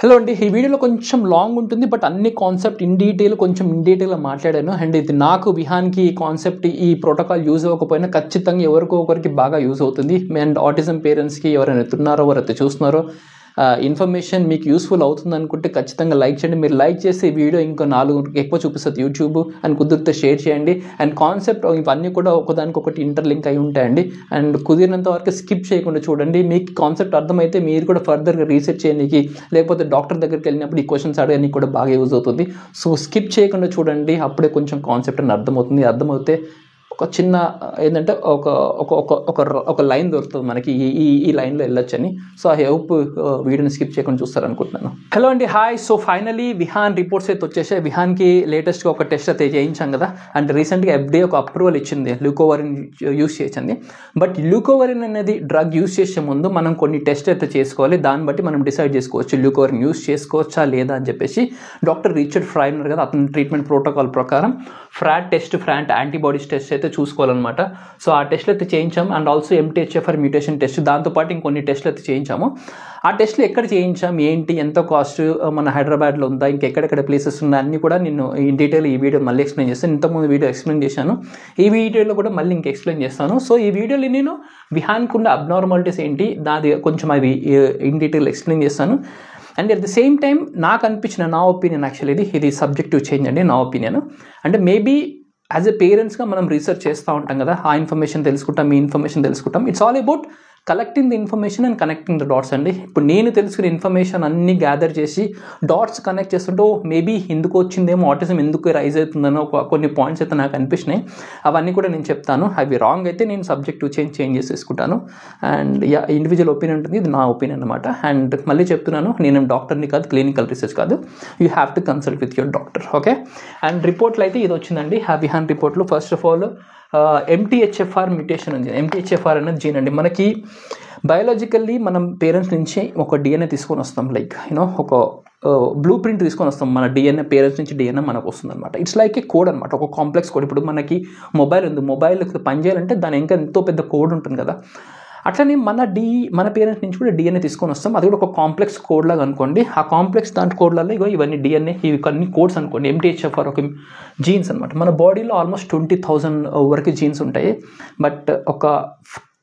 Hello అండి, ఈ వీడియోలో కొంచెం లాంగ్ ఉంటుంది, బట్ అన్ని కాన్సెప్ట్ ఇన్ డీటెయిల్గా మాట్లాడాను. అండ్ ఇది నాకు విహాన్కి ఈ కాన్సెప్ట్ ఈ ప్రోటోకాల్ యూజ్ అవ్వకపోయినా ఖచ్చితంగా ఎవరికో ఒకరికి బాగా యూజ్ అవుతుంది. అండ్ ఆటిజం పేరెంట్స్కి ఎవరైనా ఉన్నారో ఎవరైతే చూస్తున్నారో ఇన్ఫర్మేషన్ మీకు యూస్ఫుల్ అవుతుంది అనుకుంటే ఖచ్చితంగా లైక్ చేయండి. మీరు లైక్ చేస్తే ఈ వీడియో ఇంకా 4 ఎక్కువ చూపిస్తుంది యూట్యూబ్. అండ్ కుదిరితే షేర్ చేయండి. అండ్ కాన్సెప్ట్ ఇవన్నీ కూడా ఒకదానికొకటి ఇంటర్లింక్ అయి ఉంటాయండి. అండ్ కుదిరినంత వరకు స్కిప్ చేయకుండా చూడండి. మీకు కాన్సెప్ట్ అర్థమైతే మీరు కూడా ఫర్దర్గా రీసెర్చ్ చేయడానికి, లేకపోతే డాక్టర్ దగ్గరికి వెళ్ళినప్పుడు ఈ క్వశ్చన్స్ అడగడానికి కూడా బాగా యూజ్ అవుతుంది. సో స్కిప్ చేయకుండా చూడండి, అప్పుడే కొంచెం కాన్సెప్ట్ అని అర్థమవుతుంది. అర్థమవుతే ఒక చిన్న ఏంటంటే ఒక లైన్ దొరుకుతుంది మనకి, ఈ లైన్లో వెళ్ళొచ్చని. సో ఐ హోప్ వీడియోని స్కిప్ చేయకుండా చూస్తారనుకుంటున్నాను. హలో అండి, hi. So finally Vihaan reports అయితే వచ్చేసాయి. విహాన్కి లేటెస్ట్గా ఒక టెస్ట్ అయితే చేయించాం కదా. అండ్ రీసెంట్గా FDA ఒక అప్రూవల్ ఇచ్చింది ల్యూకోవరిన్ యూస్ చేసింది. బట్ ల్యూకోవరిన్ అనేది డ్రగ్ యూస్ చేసే ముందు మనం కొన్ని టెస్ట్ అయితే చేసుకోవాలి. దాన్ని బట్టి మనం డిసైడ్ చేసుకోవచ్చు ల్యూకోవరిన్ యూస్ చేసుకోవచ్చా లేదా అని చెప్పేసి. డాక్టర్ రిచర్డ్ ఫ్రై ఉన్నారు కదా, అతని ట్రీట్మెంట్ ప్రోటోకాల్ ప్రకారం ఫ్రాట్ యాంటీబాడీస్ టెస్ట్ అయితే చూసుకోవాలన్నమాట. సో ఆ టెస్ట్లు అయితే చేయించాము. And also MTHFR mutation test, దాంతోపాటు ఇంకొన్ని టెస్ట్లు అయితే చేయించాము. ఆ టెస్ట్లు ఎక్కడ చేయించాం, ఏంటి, ఎంత కాస్ట్, మన హైదరాబాద్లో ఉందా, ఇంకెక్కడెక్కడ ప్లేసెస్ ఉందా అన్నీ కూడా నేను ఇన్ డీటెయిల్ ఈ వీడియో మళ్ళీ ఎక్స్ప్లెయిన్ చేస్తాను. ఇంతకుముందు వీడియో ఎక్స్ప్లెయిన్ చేశాను, ఈ వీడియోలో కూడా మళ్ళీ ఇంక ఎక్స్ప్లెయిన్ చేస్తాను. సో ఈ వీడియోలో నేను విహాన్కి ఉన్న అబ్నార్మాలిటీస్ ఏంటి, దాది కొంచెం అవి ఇన్ డీటెయిల్ ఎక్స్ప్లెయిన్ చేస్తాను. And at the same time నాకు అనిపించిన నా ఒపీనియన్, యాక్చువల్లీ ఇది సబ్జెక్టివ్ చేంజ్ అండి, నా ఒపీనియన్. అంటే మేబీ యాజ్ ఎ పేరెంట్స్గా మనం రీసెర్చ్ చేస్తూ ఉంటాం కదా, ఆ ఇన్ఫర్మేషన్ తెలుసుకుంటాం, ఈ ఇన్ఫర్మేషన్ తెలుసుకుంటాం. It's all about collecting the information and connecting the dots అండి. ఇప్పుడు నేను తెలుసుకున్న ఇన్ఫర్మేషన్ అన్నీ గ్యాదర్ చేసి డాట్స్ కనెక్ట్ చేస్తుంటే మేబీ ఎందుకు వచ్చిందేమో, ఆటిజం ఎందుకు రైజ్ అవుతుందనో కొన్ని పాయింట్స్ అయితే నాకు అనిపించినాయి. అవన్నీ కూడా నేను చెప్తాను. అవి రాంగ్ అయితే నేను సబ్జెక్టివ్ చేంజ్ చేసేసుకుంటాను. అండ్ ఇండివిజువల్ ఒపీనియన్ ఉంటుంది, ఇది నా ఒపీనియన్ అనమాట. అండ్ మళ్ళీ చెప్తున్నాను, నేను డాక్టర్ని కాదు, క్లినికల్ రీసెర్చ్ కాదు. You have to consult with your doctor, okay. And రిపోర్ట్లు అయితే ఇది వచ్చిందండి, విహాన్ రిపోర్ట్లు. First of all MTHFR mutation ఉంది. MTHFR అనేది జీన్ అండి. మనకి బయాలజికల్లీ మనం పేరెంట్స్ నుంచి ఒక DNA తీసుకొని వస్తాం, లైక్ ఒక బ్లూ ప్రింట్ తీసుకొని వస్తాం. మన DNA పేరెంట్స్ నుంచి DNA మనకు వస్తుంది అనమాట. ఇట్స్ లైక్ ఏ కోడ్ అనమాట, ఒక కాంప్లెక్స్ కోడ్. ఇప్పుడు మనకి మొబైల్ ఉంది, మొబైల్ పనిచేయాలంటే దాని ఇంకా ఎంతో పెద్ద కోడ్ ఉంటుంది కదా. అట్లనే మన పేరెంట్స్ నుంచి కూడా DNA తీసుకొని వస్తాం. అది కూడా ఒక కాంప్లెక్స్ కోడ్ లాగా అనుకోండి. ఆ కాంప్లెక్స్ దాంట్లో కోడ్లలో ఇవన్నీ DNA, ఇవి కొన్ని కోడ్స్ అనుకోండి. MTHFR ఒక జీన్స్ అనమాట. మన బాడీలో ఆల్మోస్ట్ 20,000 వరకు జీన్స్ ఉంటాయి. బట్ ఒక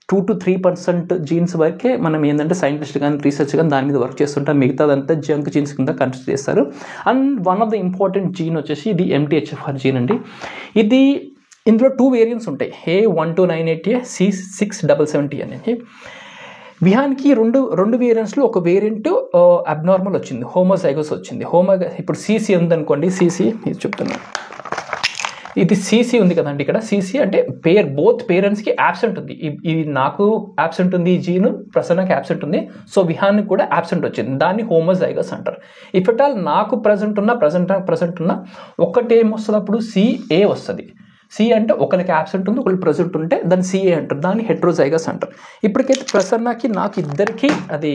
2 to 3% జీన్స్ వరకే మనం ఏంటంటే సైంటిస్ట్ కానీ రీసెర్చ్ కానీ దాని మీద వర్క్ చేస్తుంటాం. మిగతాదంతా జంక్ జీన్స్ కింద కన్సిడర్ చేస్తారు. And one of the important gene వచ్చేసి ఇది MTHFR జీన్ అండి. ఇందులో 2 వేరియంట్స్ ఉంటాయి, A1298A, C677T అనేది. విహాన్కి రెండు వేరియంట్స్లో ఒక వేరియంట్ అబ్నార్మల్ వచ్చింది, హోమోజైగోస్ వచ్చింది. ఇప్పుడు CC ఉందనుకోండి, CC ఇది చెప్తున్నాను, ఇది CC ఉంది కదండి. ఇక్కడ CC అంటే బోత్ పేరెంట్స్కి యాబ్సెంట్ ఉంది. ఇది నాకు యాబ్సెంట్ ఉంది, ఈ జీను ప్రసన్నకి యాబ్సెంట్ ఉంది. సో విహాన్కి కూడా యాబ్సెంట్ వచ్చింది, దాన్ని హోమోజైగస్ అంటారు. ఇఫ్ ఎట్ ఆల్ నాకు ప్రజెంట్ ఉన్న ఒకటేమొస్తుంది, అప్పుడు CA వస్తుంది. C అంటే ఒకరికి యాబ్సెంట్ ఉంది, ఒకరికి ప్రజెంట్ ఉంటే దాన్ని CA అంటారు, దాన్ని హెట్రోజైగస్ అంటారు. ఇప్పటికైతే ప్రసన్నకి నాకు ఇద్దరికి అది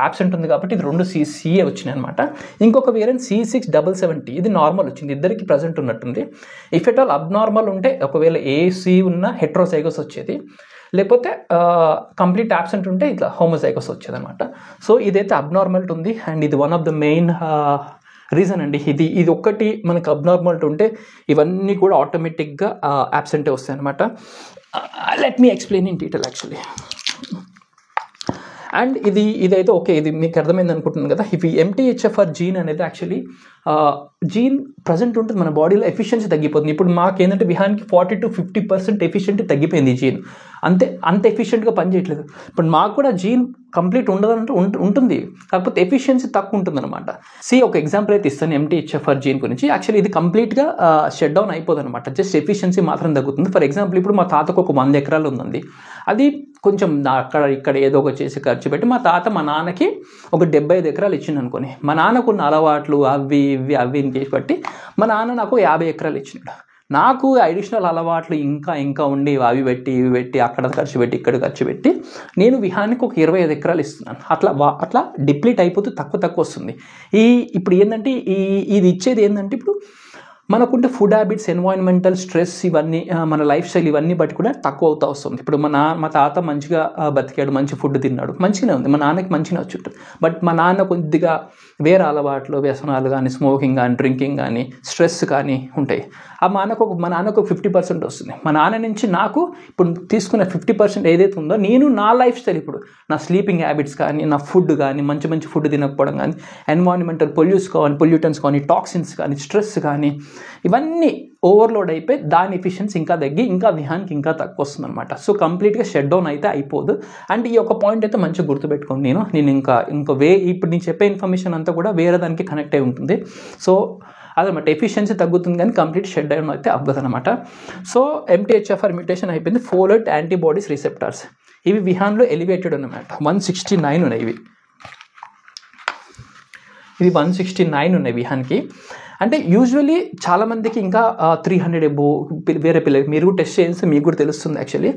యాబ్సెంట్ ఉంది కాబట్టి ఇది 2 CA వచ్చినాయి అనమాట. ఇంకొక వేరియంట్ C677T, ఇది నార్మల్ వచ్చింది, ఇద్దరికి ప్రజెంట్ ఉన్నట్టుంది. ఇఫ్ ఎట్ ఆల్ అబ్నార్మల్ ఉంటే ఒకవేళ AC ఉన్న హెట్రోజైగస్ వచ్చేది, లేకపోతే కంప్లీట్ యాబ్సెంట్ ఉంటే ఇట్లా హోమోజైగస్ వచ్చేది అనమాట. సో ఇదైతే అబ్నార్మాలిటీ ఉంది. అండ్ ఇది one of the main reason అండి. ఇది ఒక్కటి మనకు అబ్నార్మాలిటీ ఉంటే ఇవన్నీ కూడా ఆటోమేటిక్గా యాబ్సెంటే వస్తాయి అనమాట. Let me explain in detail actually. And ఇదైతే ఓకే, ఇది మీకు అర్థమైంది అనుకుంటున్నాను కదా. ఇవి MTHFR జీన్ అనేది యాక్చువల్లీ జీన్ ప్రజెంట్ ఉంటుంది మన బాడీలో, ఎఫిషియన్సీ తగ్గిపోతుంది. ఇప్పుడు మాకేంటంటే విహాన్కి 40 to 50% ఎఫిషియన్సీ తగ్గిపోయింది ఈ జీన్. అంత ఎఫిషియెంట్గా పనిచేయట్లేదు. ఇప్పుడు మాకు కూడా జీన్ కంప్లీట్ ఉండదంటే ఉంటుంది, కాకపోతే ఎఫిషియన్సీ తక్కువ ఉంటుంది అనమాట. ఒక ఎగ్జాంపుల్ అయితే ఇస్తాను MTHFR జీన్ గురించి. యాక్చువల్లీ ఇది కంప్లీట్గా షట్ డౌన్ అయిపోదు అనమాట, జస్ట్ ఎఫిషియన్సీ మాత్రం తగ్గుతుంది. ఫర్ ఎగ్జాంపుల్ ఇప్పుడు మా తాతకు ఒక 100 ఎకరాలు ఉందండి. అది కొంచెం ఇక్కడ ఏదో ఒక చేసి ఖర్చు పెట్టి మా తాత మా నాన్నకి ఒక 75 ఎకరాలు ఇచ్చింది అనుకోని. మా నాన్నకున్న అలవాట్లు అవి చేసి బట్టి మా నాన్న నాకు 50 ఎకరాలు ఇచ్చినాడు. నాకు అడిషనల్ అలవాట్లు ఇంకా ఉండి అవి పెట్టి అక్కడ ఖర్చు పెట్టి ఇక్కడ ఖర్చు పెట్టి నేను విహానికి ఒక 25 ఎకరాలు ఇస్తున్నాను. అట్లా డిప్లీట్ అయిపోతూ తక్కువ వస్తుంది. ఇప్పుడు ఏంటంటే ఇది ఇచ్చేది ఏంటంటే ఇప్పుడు మనకుంటే ఫుడ్ హ్యాబిట్స్, ఎన్వైరన్మెంటల్ స్ట్రెస్, ఇవన్నీ మన లైఫ్ స్టైల్ ఇవన్నీ బట్టి కూడా తక్కువ అవుతూ వస్తుంది. ఇప్పుడు మా తాత మంచిగా బతికాడు, మంచి ఫుడ్ తిన్నాడు, మంచిగానే ఉంది, మా నాన్నకి మంచిగా వచ్చుంటుంది. బట్ మా నాన్న కొద్దిగా వేరే అలవాట్లు, వ్యసనాలు కానీ, స్మోకింగ్ కానీ, డ్రింకింగ్ కానీ, స్ట్రెస్ కానీ ఉంటాయి. మా నాన్నకు 50% వస్తుంది. మా నాన్న నుంచి నాకు ఇప్పుడు తీసుకున్న 50% ఏదైతే ఉందో, నేను నా లైఫ్ స్టైల్ ఇప్పుడు నా స్లీపింగ్ హ్యాబిట్స్ కానీ, నా ఫుడ్ కానీ, మంచి ఫుడ్ తినకపోవడం కానీ, ఎన్వైరన్మెంటల్ పొల్యూటెంట్స్ కానీ, టాక్సిన్స్ కానీ, స్ట్రెస్ కానీ, ఇవన్నీ ఓవర్లోడ్ అయిపోయి దాని ఎఫిషియన్సీ ఇంకా తగ్గి ఇంకా విహాన్కి ఇంకా తక్కువ వస్తుంది అనమాట. సో కంప్లీట్గా షట్ డౌన్ అయితే అయిపోదు. అండ్ ఈ యొక్క పాయింట్ అయితే మంచిగా గుర్తుపెట్టుకోండి. నేను ఇంకా ఇప్పుడు నేను చెప్పే ఇన్ఫర్మేషన్ అంతా కూడా వేరే దానికి కనెక్ట్ అయి ఉంటుంది. సో అదనమాట, ఎఫిషియన్సీ తగ్గుతుంది కానీ కంప్లీట్ షట్ డౌన్ అయితే అవ్వదు అనమాట. సో MTHFR మ్యూటేషన్ అయిపోయింది. ఫోలేట్ యాంటీబాడీస్ రిసెప్టార్స్ ఇవి విహాన్లో ఎలివేటెడ్ అన్నమాట. 169 ఉన్నాయి. ఇవి 169 ఉన్నాయి విహాన్కి. అంటే యూజువల్లీ చాలామందికి ఇంకా 300 ఎబో వేరే పిల్లలకి మీరు కూడా టెస్ట్ చేస్తే మీకు కూడా తెలుస్తుంది. యాక్చువల్లీ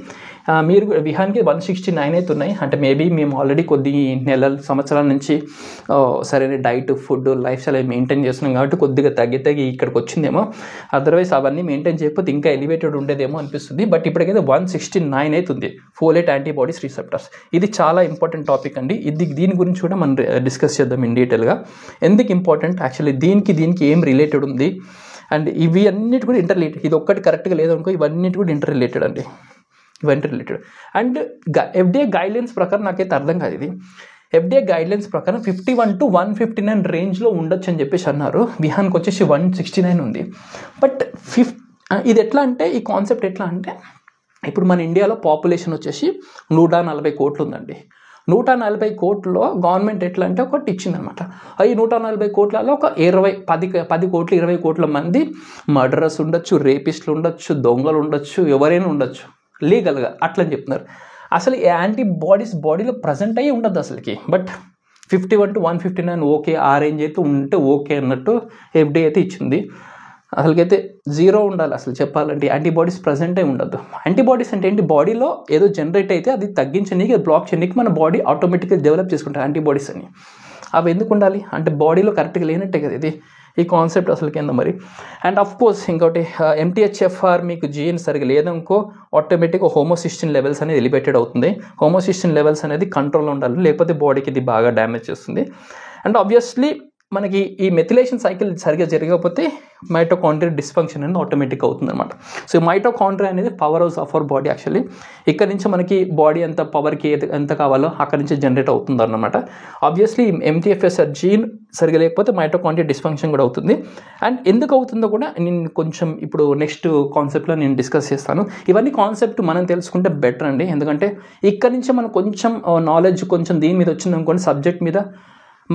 మీరు విహాన్కి 169 అయితే ఉన్నాయి. అంటే మేబీ మేము ఆల్రెడీ కొద్ది సంవత్సరాల నుంచి సరైన diet, food, life style maintain చేస్తున్నాం కాబట్టి కొద్దిగా తగ్గి ఇక్కడికి వచ్చిందేమో. అదర్వైజ్ అవన్నీ మెయింటైన్ చేయకపోతే ఇంకా ఎలివేటెడ్ ఉండేదేమో అనిపిస్తుంది. బట్ ఇప్పటికైతే 169 అవుతుంది ఫోలేట్ యాంటీబాడీస్ రిసెప్టర్స్. ఇది చాలా ఇంపార్టెంట్ టాపిక్ అండి. దీని గురించి కూడా మనం డిస్కస్ చేద్దాం ఇన్ డీటెయిల్గా. ఎందుకు ఇంపార్టెంట్, యాక్చువల్లీ దీనికి ఏం రిలేటెడ్ ఉంది, అండ్ ఇవి అన్నిటి కూడా ఇంటర్రిలేటెడ్. ఇది ఒక్కటి కరెక్ట్గా లేదనుకో, ఇవన్నిటి కూడా ఇంటర్రిలేటెడ్ అండి. ఇవన్నీ రిలేటెడ్. అండ్ FDA గైడ్లైన్స్ ప్రకారం నాకైతే అర్థం కాదు ఇది. FDA గైడ్లైన్స్ ప్రకారం 51 to 159 రేంజ్లో ఉండొచ్చు అని చెప్పేసి అన్నారు. విహాన్కి వచ్చేసి 169 ఉంది. బట్ ఇది ఎట్లా అంటే, ఈ కాన్సెప్ట్ ఎట్లా అంటే, ఇప్పుడు మన ఇండియాలో పాపులేషన్ వచ్చేసి 140 కోట్లు ఉందండి. 140 కోట్లలో గవర్నమెంట్ ఎట్లా అంటే ఒకటి ఇచ్చిందనమాట. ఈ 140 కోట్లలో ఒక 10 కోట్లు 20 కోట్ల మంది మర్డరర్స్ ఉండొచ్చు, రేపిస్టులు ఉండొచ్చు, దొంగలు ఉండొచ్చు, ఎవరైనా ఉండొచ్చు లీగల్గా అట్లా అని చెప్తున్నారు. అసలు యాంటీబాడీస్ బాడీలో ప్రజెంట్ అయ్యి ఉండదు అసలుకి. బట్ 51 to 159 ఓకే, ఆ రేంజ్ అయితే ఉంటే ఓకే అన్నట్టు FDA అయితే ఇచ్చింది. అసలుకైతే 0 ఉండాలి అసలు చెప్పాలంటే. యాంటీబాడీస్ ప్రజెంటే ఉండద్దు. యాంటీబాడీస్ అంటే ఏంటి, బాడీలో ఏదో జనరేట్ అయితే అది తగ్గించడానికి, అది బ్లాక్ చేయడానికి మన బాడీ ఆటోమేటిక్గా డెవలప్ చేసుకుంటారు యాంటీబాడీస్ అని. అవి ఎందుకు ఉండాలి అంటే బాడీలో కరెక్ట్గా లేనట్టే కదా ఇది. ఈ కాన్సెప్ట్ అసలు కింద మరి. అండ్ ఆఫ్ కోర్స్ ఇంకోటి MTHFR మీకు జీన్ సరిగా లేదనుకో ఆటోమేటిక్గా హోమోసిస్టిన్ లెవెల్స్ అనేది ఎలివేటెడ్ అవుతుంది. హోమోసిస్టిన్ లెవెల్స్ అనేది కంట్రోల్లో ఉండాలి, లేకపోతే బాడీకి ఇది బాగా డ్యామేజ్ చేస్తుంది. అండ్ ఆబ్వియస్లీ మనకి ఈ మెథిలేషన్ సైకిల్ సరిగ్గా జరగకపోతే మైటోకాండ్రియా డిస్ఫంక్షన్ అనేది ఆటోమేటిక్ అవుతుంది అనమాట. సో మైటోకాండ్రియా అనేది power house of our body. Actually ఇక్కడ నుంచి మనకి బాడీ ఎంత పవర్కి ఎంత కావాలో అక్కడ నుంచి జనరేట్ అవుతుంది అన్నమాట. ఆబ్వియస్లీ MTHFR జీన్ సరిగ్గా లేకపోతే మైటోకాండ్రియా డిస్ఫంక్షన్ కూడా అవుతుంది. అండ్ ఎందుకు అవుతుందో కూడా నేను కొంచెం ఇప్పుడు నెక్స్ట్ కాన్సెప్ట్లో నేను డిస్కస్ చేస్తాను. ఇవన్నీ కాన్సెప్ట్ మనం తెలుసుకుంటే బెటర్ అండి. ఎందుకంటే ఇక్కడ నుంచి మనం కొంచెం నాలెడ్జ్ కొంచెం దీని మీద వచ్చింది అనుకోండి, సబ్జెక్ట్ మీద